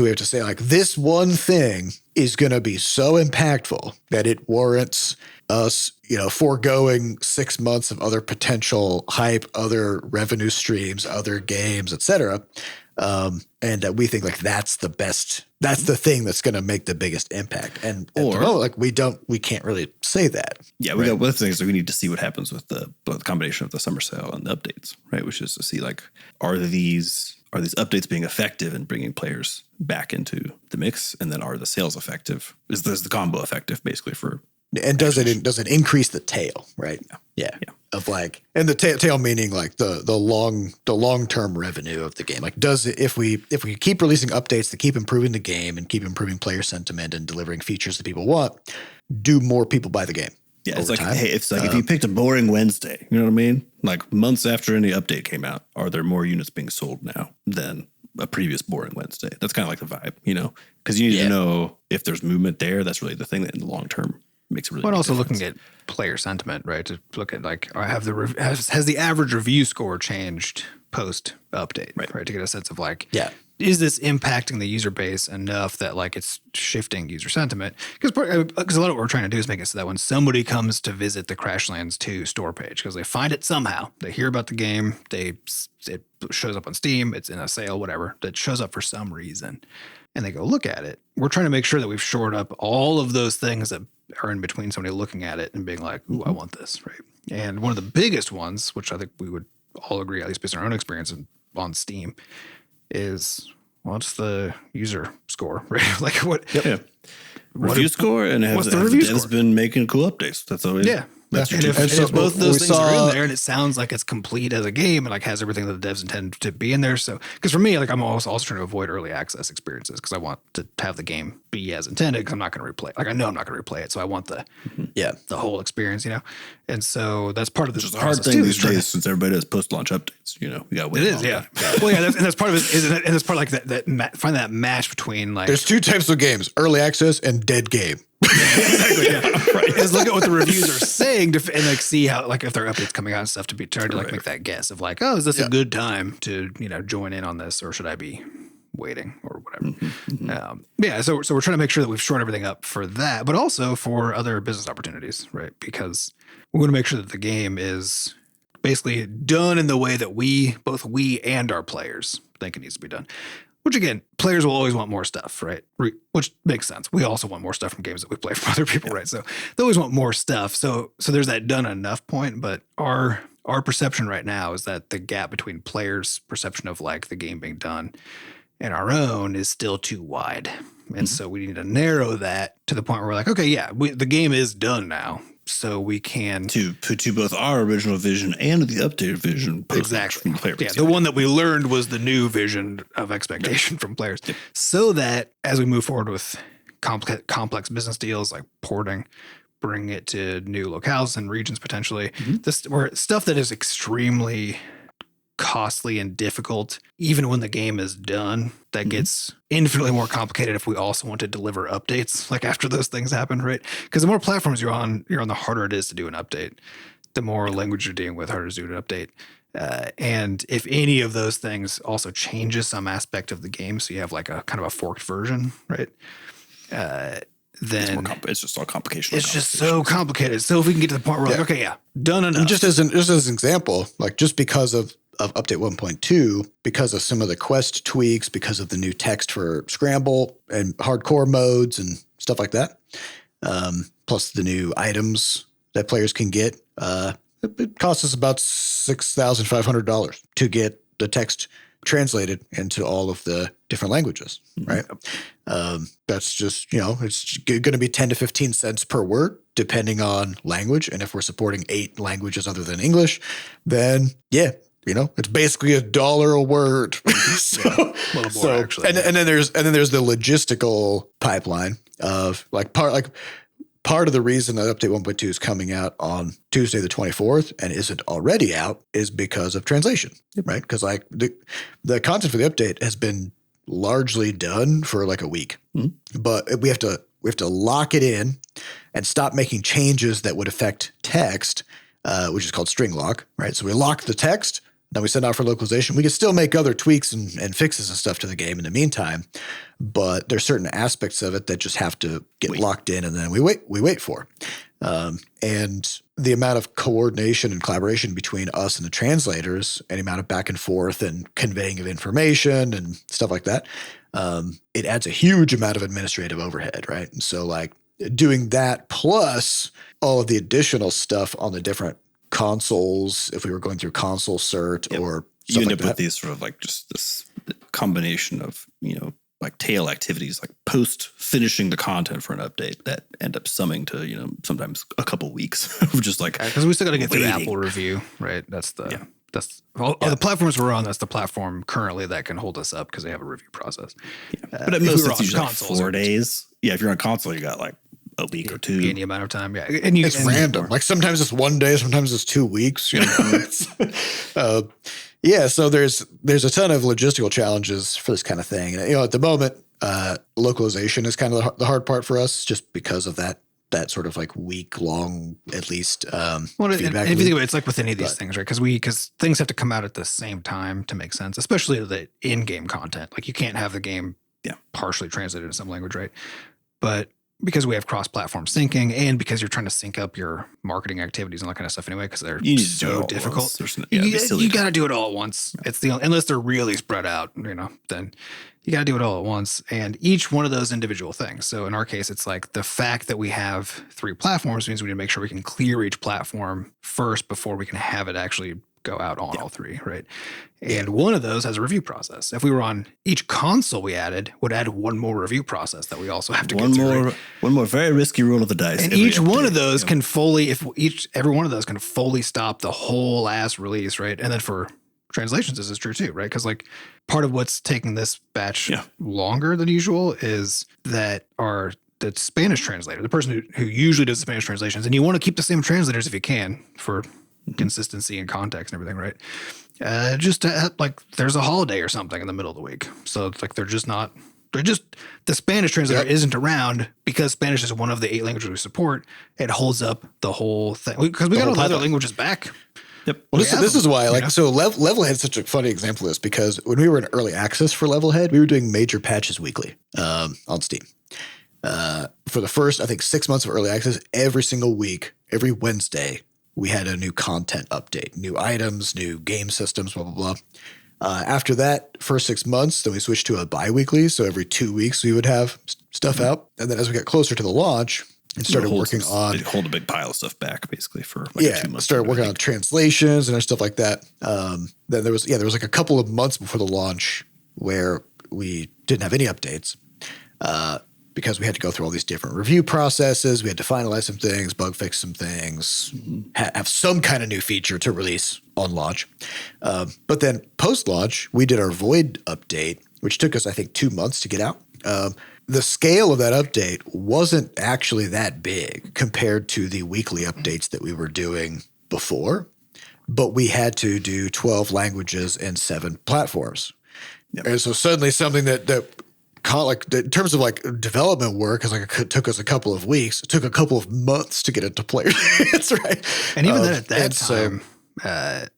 we have to say like this one thing is going to be so impactful that it warrants us, foregoing 6 months of other potential hype, other revenue streams, other games, etc. And that we think like that's the thing that's going to make the biggest impact. And at the moment, like we can't really say that. Yeah. We got one thing is we need to see what happens with the combination of the summer sale and the updates, right? Which is to see like, are these updates being effective in bringing players back into the mix? And then are the sales effective? Is the combo effective basically for, and does it increase the tail, right? Yeah. Of like, and the tail meaning like the long-term revenue of the game. Like if we keep releasing updates that keep improving the game and keep improving player sentiment and delivering features that people want, do more people buy the game? Yeah, it's like, hey, it's like if you picked a boring Wednesday, you know what I mean? Like months after any update came out, are there more units being sold now than a previous boring Wednesday? That's kind of like the vibe, because you need to know if there's movement there. That's really the thing that in the long term makes a really But big also difference. looking at player sentiment, right? To look at like, has the average review score changed post update, right? To get a sense of like, Yeah. is this impacting the user base enough that like it's shifting user sentiment? Because a lot of what we're trying to do is make it so that when somebody comes to visit the Crashlands 2 store page, because they find it somehow, they hear about the game, it shows up on Steam, it's in a sale, whatever, that shows up for some reason, and they go look at it. We're trying to make sure that we've shored up all of those things that are in between somebody looking at it and being like, ooh, I want this, right? And one of the biggest ones, which I think we would all agree, at least based on our own experience on Steam, is what's the user score, right? Like what? Yeah. Review score, and what's have the the review devs score? been making cool updates? That's always That's And your if, two- and so if both we those things are saw- in there and it sounds like it's complete as a game and like has everything that the devs intend to be in there. So, because for me, like I'm also trying to avoid early access experiences because I want to have the game be as intended because I'm not going to replay it. Like I know I'm not going to replay it. So I want the whole experience, you know? And so that's part of this. Which is a hard thing these days since everybody does post-launch updates. You know, we got to wait. It is, yeah. Well, yeah, that's part of it. And that's part of like find that match between like. There's two types of games: early access and dead game. Exactly, yeah. Right. Is look at what the reviews are saying and like see how like if there are updates coming out and stuff to be trying to like make that guess of like, oh, is this a good time to join in on this or should I be waiting or whatever? So we're trying to make sure that we've shored everything up for that, but also for other business opportunities, right? Because we want to make sure that the game is basically done in the way that both we and our players think it needs to be done. Which again, players will always want more stuff, right? Which makes sense. We also want more stuff from games that we play from other people, right? So they always want more stuff. So there's that done enough point. But our perception right now is that the gap between players' perception of like the game being done and our own is still too wide. And so we need to narrow that to the point where we're like, okay, yeah, the game is done now. So we can to both our original vision and the updated vision. Exactly. From player yeah, the one that we learned was the new vision of expectation from players. So that as we move forward with complex business deals like porting, bring it to new locales and regions potentially, stuff that is extremely costly and difficult, even when the game is done, that gets infinitely more complicated if we also want to deliver updates like after those things happen, right? Because the more platforms you're on, the harder it is to do an update. The more language you're dealing with, harder to do an update. And if any of those things also changes some aspect of the game, so you have like a kind of a forked version, right? Then it's just all complication. It's just so complicated. So if we can get to the point where we're like, okay, yeah, done enough. And just as an example, like just because of update 1.2, because of some of the quest tweaks, because of the new text for Scramble and hardcore modes and stuff like that, plus the new items that players can get, it costs us about $6,500 to get the text translated into all of the different languages, right? That's just, it's going to be 10 to 15 cents per word, depending on language. And if we're supporting 8 languages other than English, then it's basically $1 a word. So, a little more actually. And then there's the logistical pipeline of part of the reason that update 1.2 is coming out on Tuesday the 24th and isn't already out is because of translation, right? Because like the content for the update has been largely done for like a week, but we have to lock it in and stop making changes that would affect text, which is called string lock, right? So we lock the text. Then we send out for localization. We can still make other tweaks and fixes and stuff to the game in the meantime, but there's certain aspects of it that just have to get locked in, and then we wait for. And the amount of coordination and collaboration between us and the translators, any amount of back and forth and conveying of information and stuff like that, it adds a huge amount of administrative overhead, right? And so like doing that plus all of the additional stuff on the different consoles, if we were going through console cert or you end like up with these sort of like just this combination of like tail activities, like post finishing the content for an update that end up summing to sometimes a couple weeks of just like because we still got to get through the Apple review, right? That's the the platforms we're on. That's the platform currently that can hold us up because they have a review process. But at most it's usually like 4 days. Yeah, if you're on console, you got like a week or 2. Any amount of time, yeah. And it's random. Like sometimes it's 1 day, sometimes it's 2 weeks. So there's a ton of logistical challenges for this kind of thing. And, at the moment, localization is kind of the hard part for us, just because of that that sort of like week long, at least. Well, if you feedback think loop. about it, it's like with any of these But- things, right? Because things have to come out at the same time to make sense, especially the in-game content. Like you can't have the game partially translated in some language, right? But because we have cross-platform syncing, and because you're trying to sync up your marketing activities and that kind of stuff anyway, because they're You need to do it so all at difficult. once. It'd be silly You to- got to do it all at once. It's unless they're really spread out, then you got to do it all at once. And each one of those individual things. So in our case, it's like the fact that we have 3 platforms means we need to make sure we can clear each platform first before we can have it actually go out on all 3, right? And one of those has a review process. If we were on each console we added, would add one more review process that we also have to get through. Right? One more very risky roll of the dice. And every each one update, of those can fully, every one of those can fully stop the whole ass release, right? And then for translations, this is true too, right? Because like part of what's taking this batch longer than usual is that the Spanish translator, the person who usually does the Spanish translations, and you want to keep the same translators if you can for consistency and context and everything, right? Just to, like there's a holiday or something in the middle of the week, so it's like the Spanish translator isn't around because Spanish is one of the 8 languages we support. It holds up the whole thing because we got all the other languages back. Yep. Well, this is why, like, so Levelhead is such a funny example of this, because when we were in early access for Levelhead, we were doing major patches weekly on Steam. For the first, I think, 6 months of early access, every single week, every Wednesday, we had a new content update, new items, new game systems, blah, blah, blah. After that first 6 months, then we switched to a bi-weekly. So every 2 weeks we would have stuff out. And then as we got closer to the launch and started working on... hold a big pile of stuff back, basically, for like 2 months. Started working on translations and stuff like that. Then there was like a couple of months before the launch where we didn't have any updates. Because we had to go through all these different review processes. We had to finalize some things, bug fix some things, have some kind of new feature to release on launch. But then post-launch, we did our Void update, which took us, I think, 2 months to get out. The scale of that update wasn't actually that big compared to the weekly updates that we were doing before, but we had to do 12 languages and 7 platforms. Yep. And so suddenly something that in terms of like development work, because like it took us a couple of weeks, it took a couple of months to get it to players. That's right. And even then at that time,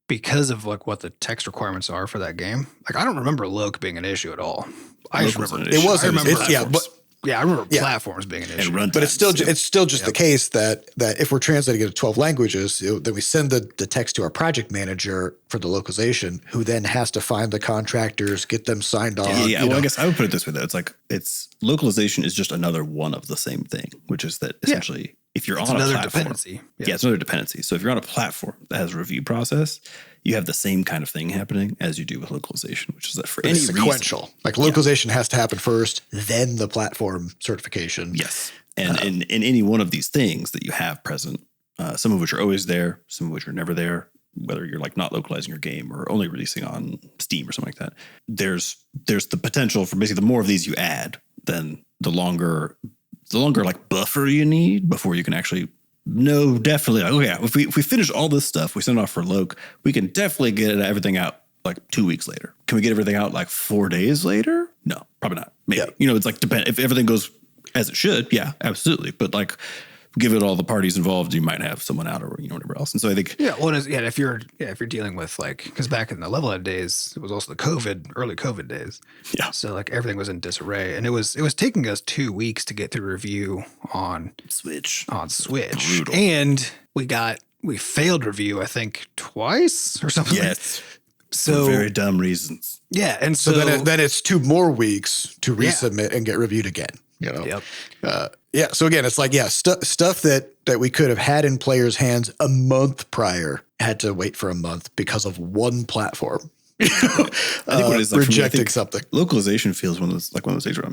because of like what the text requirements are for that game, like I don't remember Loc being an issue at all. I just remember it wasn't. I remember platforms being an issue. But it's still just the case that if we're translating it to 12 languages, then we send the text to our project manager for the localization, who then has to find the contractors, get them signed on. Well, I guess I would put it this way, though. It's localization is just another one of the same thing, which is that essentially if you're on a platform, dependency. It's another dependency. So if you're on a platform that has a review process, you have the same kind of thing happening as you do with localization, which is that for any reason, sequential. Like localization has to happen first, then the platform certification. Yes. And in any one of these things that you have present, some of which are always there, some of which are never there, whether you're like not localizing your game or only releasing on Steam or something like that, there's the potential for basically the more of these you add, then the longer like buffer you need before you can actually know definitely like, okay, if we finish all this stuff, we send it off for Loc, we can definitely get everything out like 2 weeks later. Can we get everything out like 4 days later? No, probably not. Maybe. Yeah. It's like if everything goes as it should, yeah, absolutely. But like given all the parties involved, you might have someone out or whatever else. And so I think if you're dealing with like, because back in the Levelhead days, it was also the early COVID days. Yeah. So like everything was in disarray, and it was taking us 2 weeks to get through review on Switch. Brutal. And we failed review, I think twice or something. Yes. So for very dumb reasons. Yeah. And so then it's 2 more weeks to resubmit and get reviewed again. Yep. So again, it's like, stuff that we could have had in players' hands a month prior had to wait for a month because of one platform. I think what it is like rejecting something. Localization feels one of those things where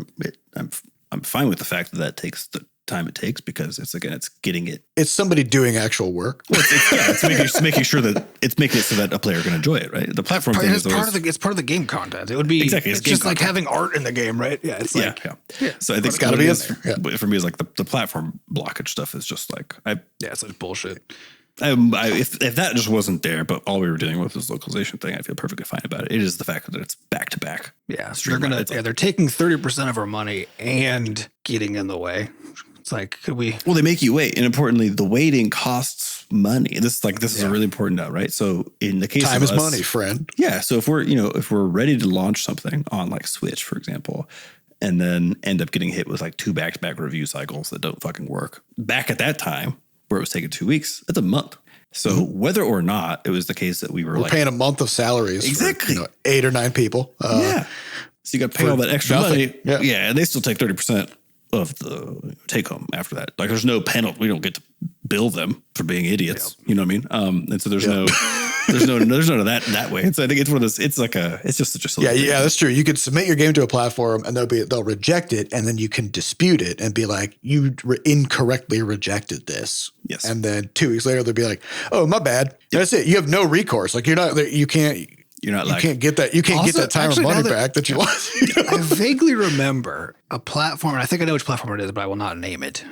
I'm fine with the fact that takes the time it takes, because it's getting it. It's somebody doing actual work. Well, it's making sure that it's making it so that a player can enjoy it, right? The platform thing is it's part of the game content. It would be exactly. It's just like having art in the game, right? Yeah, it's like So I think it's got to be in there. But for me, it's like the platform blockage stuff is just like it's like bullshit. If that just wasn't there, but all we were dealing with was localization thing, I feel perfectly fine about it. It is the fact that it's back to back. Yeah, they're taking 30% of our money and getting in the way. It's like, could we? Well, they make you wait, and importantly, the waiting costs money. This is a really important note, right? So in the case time of is us, money, friend. Yeah. So if we're ready to launch something on like Switch, for example, and then end up getting hit with like 2 back-to-back review cycles that don't fucking work. Back at that time, where it was taking 2 weeks, that's a month. So whether or not it was the case that we're like paying a month of salaries, exactly, for, 8 or 9 people. Yeah. So you got to pay all that extra money. Yeah. And they still take 30% of the take home after that. Like there's no penalty. We don't get to bill them for being idiots. You know what I mean? And so there's there's none of that way. And so I think it's one of those, it's just such a silly thing. That's true. You could submit your game to a platform and they'll reject it. And then you can dispute it and be like, you incorrectly rejected this. Yes. And then 2 weeks later, they'll be like, oh, my bad. That's it. You have no recourse. Like you can't get that. You can't get that time of money back that you lost. I vaguely remember a platform, and I think I know which platform it is, but I will not name it.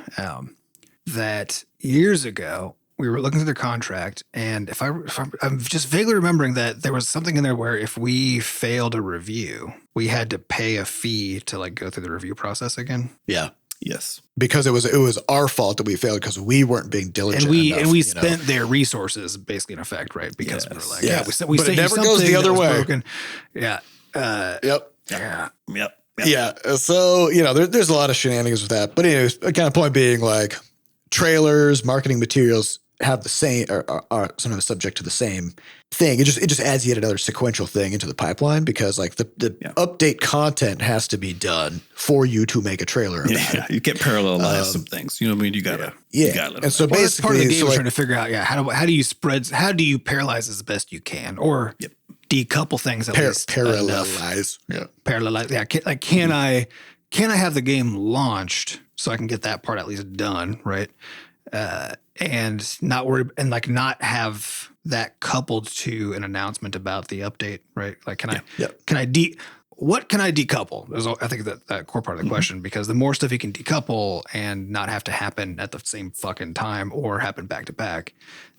That years ago we were looking through their contract, and if I'm just vaguely remembering that there was something in there where if we failed a review, we had to pay a fee to like go through the review process again. Yeah. Yes. Because it was our fault that we failed because we weren't being diligent. And we spent their resources basically in effect, right? Because we were like, we but sent it never you goes the something other that was way. broken. Yeah. Yep. Yeah. So, there's a lot of shenanigans with that. But anyways, the kind of point being like trailers, marketing materials have the same are sort of subject to the same thing. It just adds yet another sequential thing into the pipeline because like the update content has to be done for you to make a trailer about it. You can't parallelize some things. You know what I mean? You gotta and so Well, that's part of the game like, trying to figure out, how do you parallelize as best you can, or decouple things at least parallelize. Parallelize. Yeah. Like, can I have the game launched so I can get that part at least done, right? And not worry and like not have that coupled to an announcement about the update, right? Like, what can I decouple? I think that core part of the question, because the more stuff you can decouple and not have to happen at the same fucking time or happen back to back,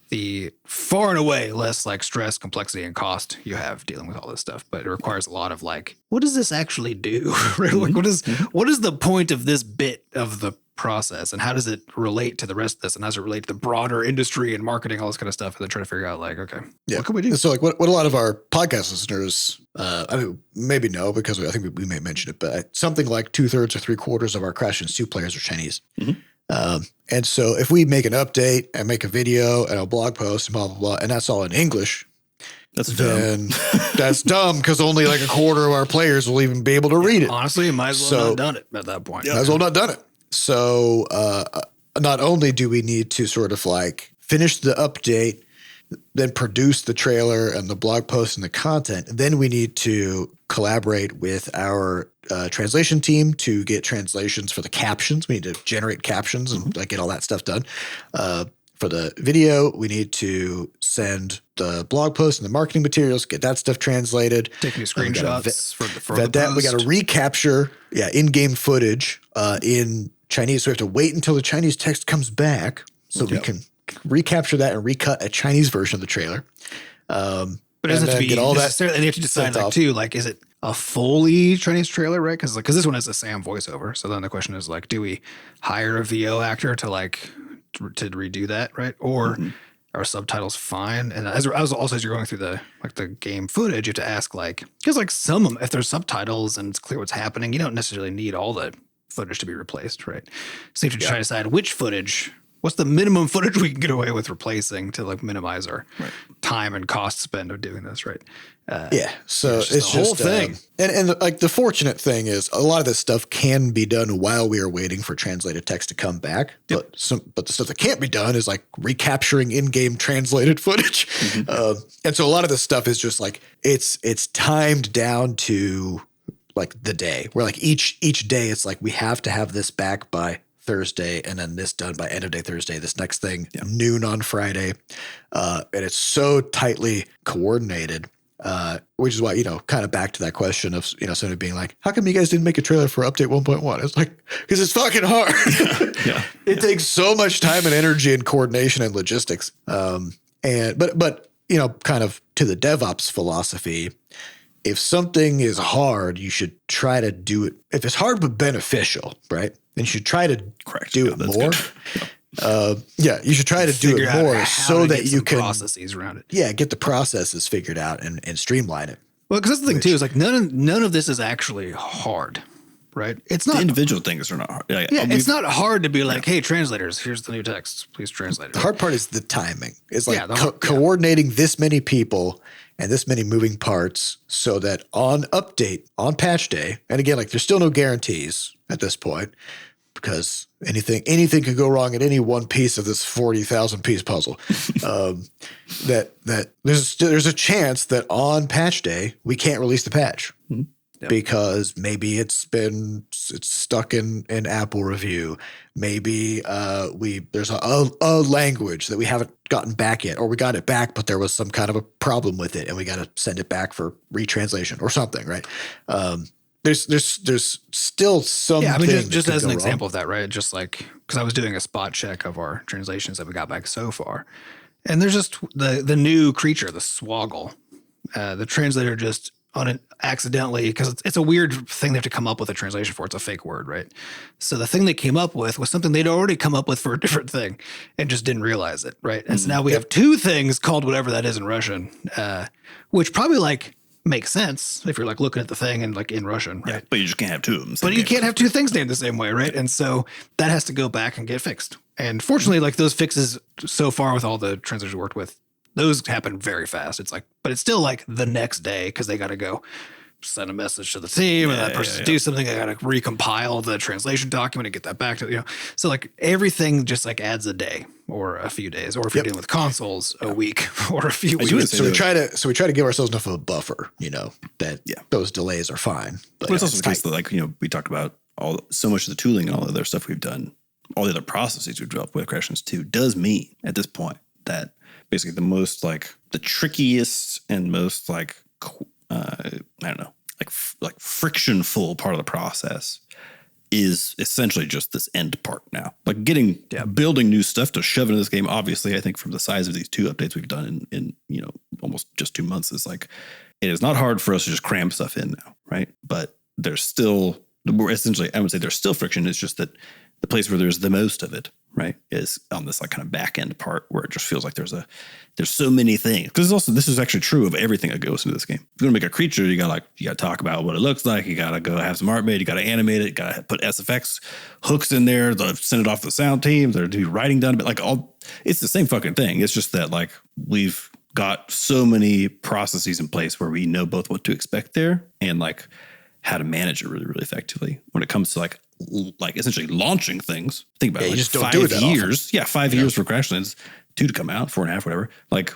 the far and away less like stress, complexity, and cost you have dealing with all this stuff. But it requires a lot of like, what does this actually do? Right? Like, what is the point of this bit of the process, and how does it relate to the rest of this, and how does it relate to the broader industry and marketing, all this kind of stuff, and then try to figure out like, okay, what can we do? So like what a lot of our podcast listeners, I mean, maybe know, because I think we may mention it, but something like 2/3 or 3/4 of our Crashlands 2 players are Chinese. And so if we make an update and make a video and a blog post and blah, blah, blah, and that's all in English, that's dumb. That's dumb because only like 1/4 of our players will even be able to read it. Honestly, might as well not done it at that point. Might as well not done it. So not only do we need to sort of like finish the update, then produce the trailer and the blog post and the content, then we need to collaborate with our translation team to get translations for the captions. We need to generate captions and like get all that stuff done. For the video, we need to send the blog post and the marketing materials, get that stuff translated. Take new screenshots for the post. We got to recapture in-game footage in Chinese. So we have to wait until the Chinese text comes back so we can recapture that and recut a Chinese version of the trailer. But it doesn't have to be necessarily, and you have to decide like too, like, is it a fully Chinese trailer, right? Because this one has a Sam voiceover. So then the question is like, do we hire a VO actor to like to redo that, right? Or are subtitles fine? And as you're going through the game footage, you have to ask like, because like if there's subtitles and it's clear what's happening, you don't necessarily need all the footage to be replaced, right? So you have to try to decide which footage. What's the minimum footage we can get away with replacing to like minimize our time and cost spend of doing this, right? So it's just the whole thing. And like the fortunate thing is a lot of this stuff can be done while we are waiting for translated text to come back. But the stuff that can't be done is like recapturing in-game translated footage. And so a lot of this stuff is just like it's timed down to like the day where like each day it's like we have to have this back by Thursday, and then this done by end of day Thursday, this next thing noon on Friday. And it's so tightly coordinated, which is why, kind of back to that question of, somebody being like, how come you guys didn't make a trailer for update 1.1? It's like, because it's fucking hard. It takes so much time and energy and coordination and logistics. But kind of to the DevOps philosophy, if something is hard, you should try to do it. If it's hard but beneficial, right? Then you should try to do it more. You should try to do it more so that you can processes around it. Yeah, get the processes figured out and streamline it. Well, because that's the thing too, is like none of this is actually hard, right? It's not the individual things are not hard. It's not hard to be like, hey, translators, here's the new text. Please translate it. The hard part is the timing. It's like coordinating this many people and this many moving parts so that on update, on patch day, and again, like there's still no guarantees at this point because anything could go wrong at any one piece of this 40,000 piece puzzle. That there's a chance that on patch day we can't release the patch. Mm-hmm. Because maybe it's stuck in Apple review. Maybe there's a language that we haven't gotten back yet, or we got it back, but there was some kind of a problem with it, and we got to send it back for retranslation or something, right? There's still some. Yeah, I mean, just as an example of that, right? Just like because I was doing a spot check of our translations that we got back so far, and there's just the new creature, the swoggle. The translator just accidentally, because it's a weird thing they have to come up with a translation for. It's a fake word, right? So the thing they came up with was something they'd already come up with for a different thing and just didn't realize it, right? And so now we have two things called whatever that is in Russian, which probably like makes sense if you're like looking at the thing and like in Russian, right? Yeah, but you just can't have two of them. But you can't have two things named the same way, right? And so that has to go back and get fixed. And fortunately, like those fixes so far with all the translators we worked with, those happen very fast. It's like, but it's still like the next day because they got to go send a message to the team and that person to do something. They got to recompile the translation document and get that back to, so like everything just like adds a day or a few days, or if you're dealing with consoles, a week or a few weeks. So we try to give ourselves enough of a buffer, that those delays are fine. But it's also the case that like, we talked about so much of the tooling and all the other stuff we've done, all the other processes we've developed with Crashlands 2 does mean at this point that basically the most like the trickiest and most like I don't know, like frictionful part of the process is essentially just this end part now. Like building new stuff to shove into this game. Obviously, I think from the size of these two updates we've done in almost just 2 months, is like it is not hard for us to just cram stuff in now, right? But there's still essentially, I would say there's still friction. It's just that the place where there's the most of it, right, is on this like kind of back end part where it just feels like there's so many things. Because this is actually true of everything that goes into this game. If you're gonna make a creature, you gotta talk about what it looks like. You gotta go have some art made. You gotta animate it. You gotta put SFX hooks in there. Send it off to the sound team. They're do writing done, but it's the same fucking thing. It's just that like we've got so many processes in place where we know both what to expect there and like how to manage it really, really effectively when it comes to like essentially launching things. Think about it. You just don't do it that 5 years. Often. Yeah, 5 years for Crashlands, 2 to come out, 4.5, whatever. Like,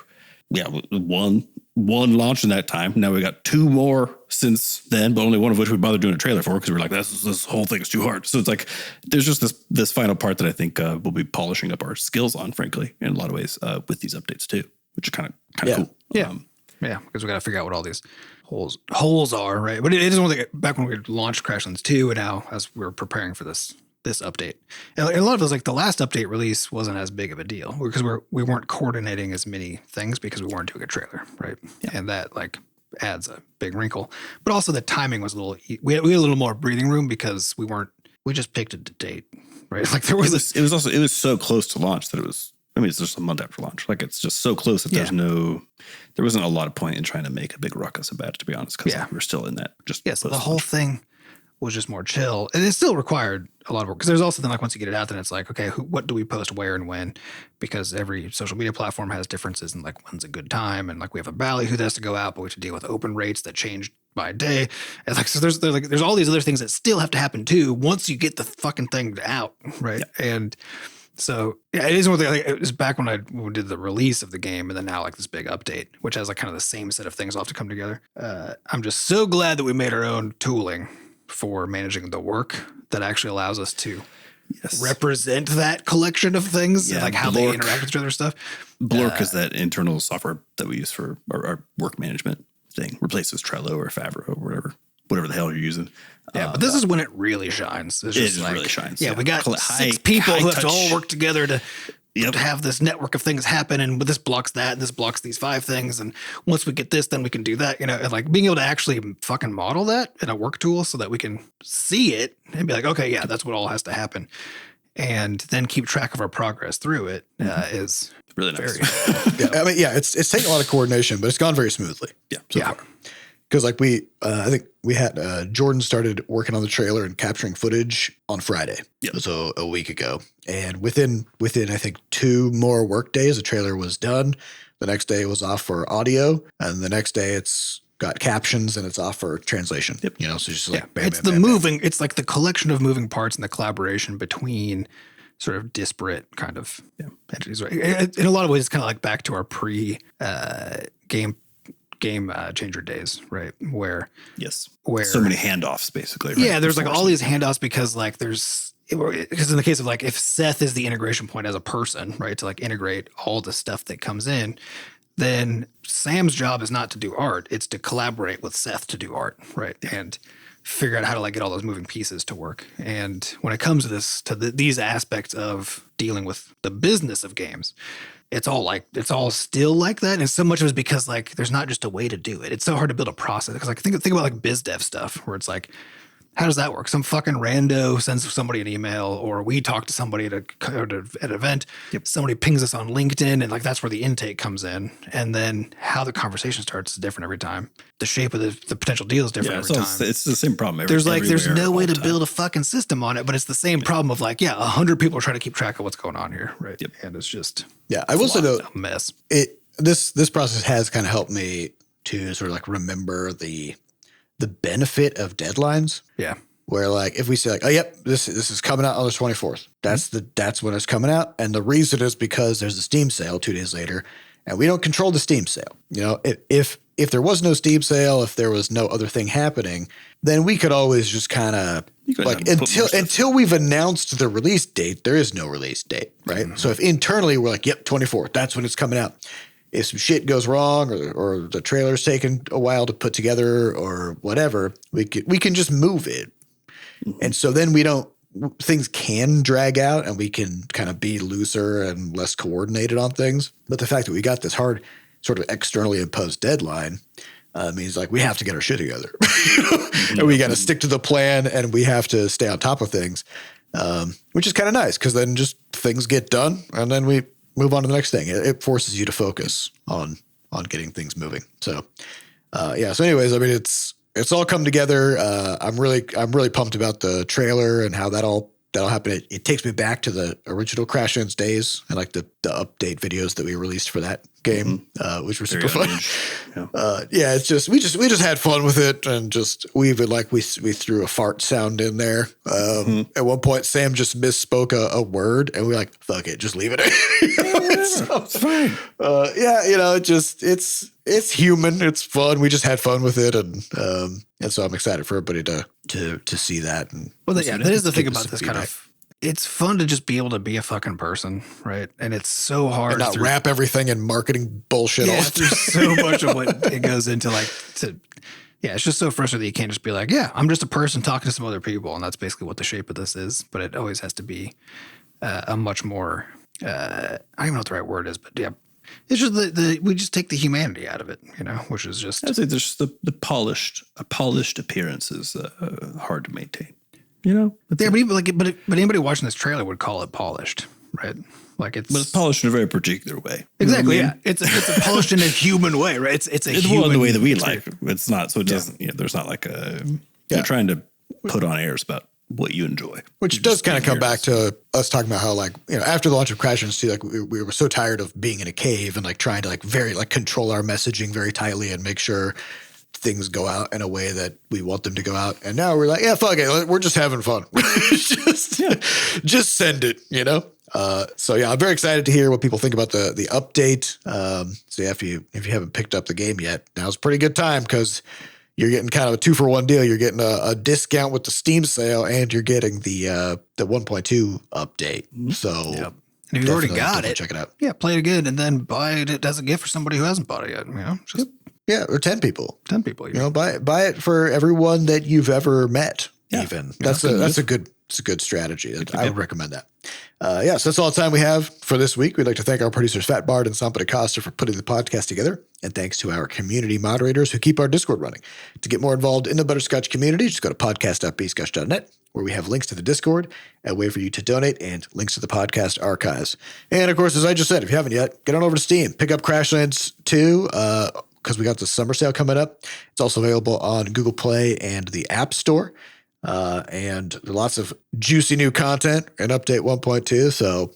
one launch in that time. Now we got 2 more since then, but only one of which we bothered doing a trailer for because we're like, this whole thing is too hard. So it's like there's just this final part that I think we'll be polishing up our skills on, frankly, in a lot of ways with these updates too, which are kind of cool. Yeah. Because we got to figure out what all these holes are, right? But it is one thing back when we launched Crashlands 2 and now as we were preparing for this update. And a lot of those, like the last update release wasn't as big of a deal because we weren't coordinating as many things because we weren't doing a trailer, right? Yeah. And that like adds a big wrinkle. But also the timing was we had a little more breathing room because we just picked a date, right? Like it was so close to launch that it's just a month after launch. Like it's just so close that there wasn't a lot of point in trying to make a big ruckus about it, to be honest, because we're still in that. So the whole thing was just more chill. And it still required a lot of work because there's also then like once you get it out, then it's like, okay, what do we post where and when? Because every social media platform has differences in like when's a good time. And like we have a ballyhoo that has to go out, but we have to deal with open rates that change by day. And like, so there's all these other things that still have to happen too once you get the fucking thing out, right? Yeah. And so it is one thing. Like, it was back when we did the release of the game, and then now like this big update, which has like kind of the same set of things all have to come together. I'm just so glad that we made our own tooling for managing the work that actually allows us to represent that collection of things and like how they interact with each other stuff. Blork is that internal software that we use for our work management thing. Replaces Trello or Favro or whatever the hell you're using. Yeah, but this is when it really shines. It really shines. Yeah, we got 6 people who have to all work together to have this network of things happen, and this blocks that, and this blocks these 5 things, and once we get this, then we can do that, and like being able to actually fucking model that in a work tool so that we can see it and be like, okay, yeah, that's what all has to happen, and then keep track of our progress through it is really nice. I mean, it's taken a lot of coordination, but it's gone very smoothly. So far. Because like I think we had Jordan started working on the trailer and capturing footage on Friday. So a week ago, and within I think 2 more work days, the trailer was done. The next day it was off for audio, and the next day it's got captions and it's off for translation. So just like it's like the collection of moving parts and the collaboration between sort of disparate kind of entities. Right? In a lot of ways, it's kind of like back to our game changer days, right? Where so many handoffs basically. Right? Yeah, there's like all these handoffs because in the case of like if Seth is the integration point as a person, right, to like integrate all the stuff that comes in, then Sam's job is not to do art; it's to collaborate with Seth to do art, right, and figure out how to like get all those moving pieces to work. And when it comes to these aspects of dealing with the business of games, it's all still like that. And so much of it is because like there's not just a way to do it. It's so hard to build a process. Because like think about like biz dev stuff where it's like, how does that work? Some fucking rando sends somebody an email, or we talk to somebody at an event. Somebody pings us on LinkedIn, and like that's where the intake comes in. And then how the conversation starts is different every time. The shape of the potential deal is different every time. It's the same problem. There's no way to build a fucking system on it, but it's the same problem of like 100 people are trying to keep track of what's going on here, right? And it's just I will say though, a mess. This process has kind of helped me to sort of like remember the benefit of deadlines. Where like if we say like, oh yep, this is coming out on the 24th. That's when it's coming out. And the reason is because there's a Steam sale 2 days later, and we don't control the Steam sale. If there was no Steam sale, if there was no other thing happening, then we could always just kind of like until we've announced the release date, there is no release date, right? So if internally we're like, yep, 24th, that's when it's coming out. If some shit goes wrong or the trailer's taken a while to put together or whatever, we can just move it. And so then things can drag out and we can kind of be looser and less coordinated on things. But the fact that we got this hard sort of externally imposed deadline means like we have to get our shit together. And we got to stick to the plan and we have to stay on top of things, which is kind of nice because then just things get done and then we move on to the next thing. It forces you to focus on getting things moving. So, so anyways, I mean, it's all come together. I'm really pumped about the trailer and how that'll happen. It takes me back to the original Crashlands days and like the update videos that we released for that game, which were super fun. It's just we just had fun with it, and just we threw a fart sound in there. At one point, Sam just misspoke a word, and we were like, "Fuck it, just leave it." It's fine. It's human. It's fun. We just had fun with it, and so I'm excited for everybody to see that. And that is the thing about this kind of. It's fun to just be able to be a fucking person, right? And it's so hard and not wrap everything in marketing bullshit. Yeah, there's so much of what it goes into. It's just so frustrating that you can't just be like, yeah, I'm just a person talking to some other people, and that's basically what the shape of this is. But it always has to be a much more. I don't even know what the right word is, but yeah. It's just we just take the humanity out of it, which is just. I'd say there's the polished appearance is hard to maintain, But anybody watching this trailer would call it polished, right? Like it's polished in a very particular way. Exactly, yeah. It's polished in a human way, right? It's human the way that we like. It's not so it doesn't. There's not like you're trying to put on airs about what you enjoy, which does kind of come back to us talking about how after the launch of Crashlands 2, we were so tired of being in a cave and trying to very control our messaging very tightly and make sure things go out in a way that we want them to go out. And now we're like, yeah, fuck it, we're just having fun. just send it, So yeah, I'm very excited to hear what people think about the update. So yeah, if you haven't picked up the game yet, now's a pretty good time because you're getting kind of a 2-for-1 deal. You're getting a discount with the Steam sale, and you're getting the 1.2 update. So, and if you've already got it, check it out. Yeah, play it again, and then buy it as a gift for somebody who hasn't bought it yet. Or 10 people. 10 people. Buy it for everyone that you've ever met. Even that's a good It's a good strategy. I would recommend that. So that's all the time we have for this week. We'd like to thank our producers, Fat Bard and Sampa DaCosta, for putting the podcast together. And thanks to our community moderators who keep our Discord running. To get more involved in the Butterscotch community, just go to podcast.bscotch.net, where we have links to the Discord, a way for you to donate, and links to the podcast archives. And of course, as I just said, if you haven't yet, get on over to Steam. Pick up Crashlands 2, because we got the summer sale coming up. It's also available on Google Play and the App Store. And lots of juicy new content in update 1.2. So,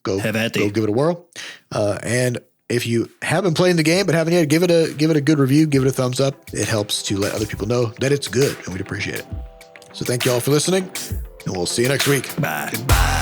go give it a whirl. And if you have been playing the game but haven't yet, give it a good review, give it a thumbs up. It helps to let other people know that it's good, and we'd appreciate it. So thank you all for listening, and we'll see you next week. Bye. Goodbye.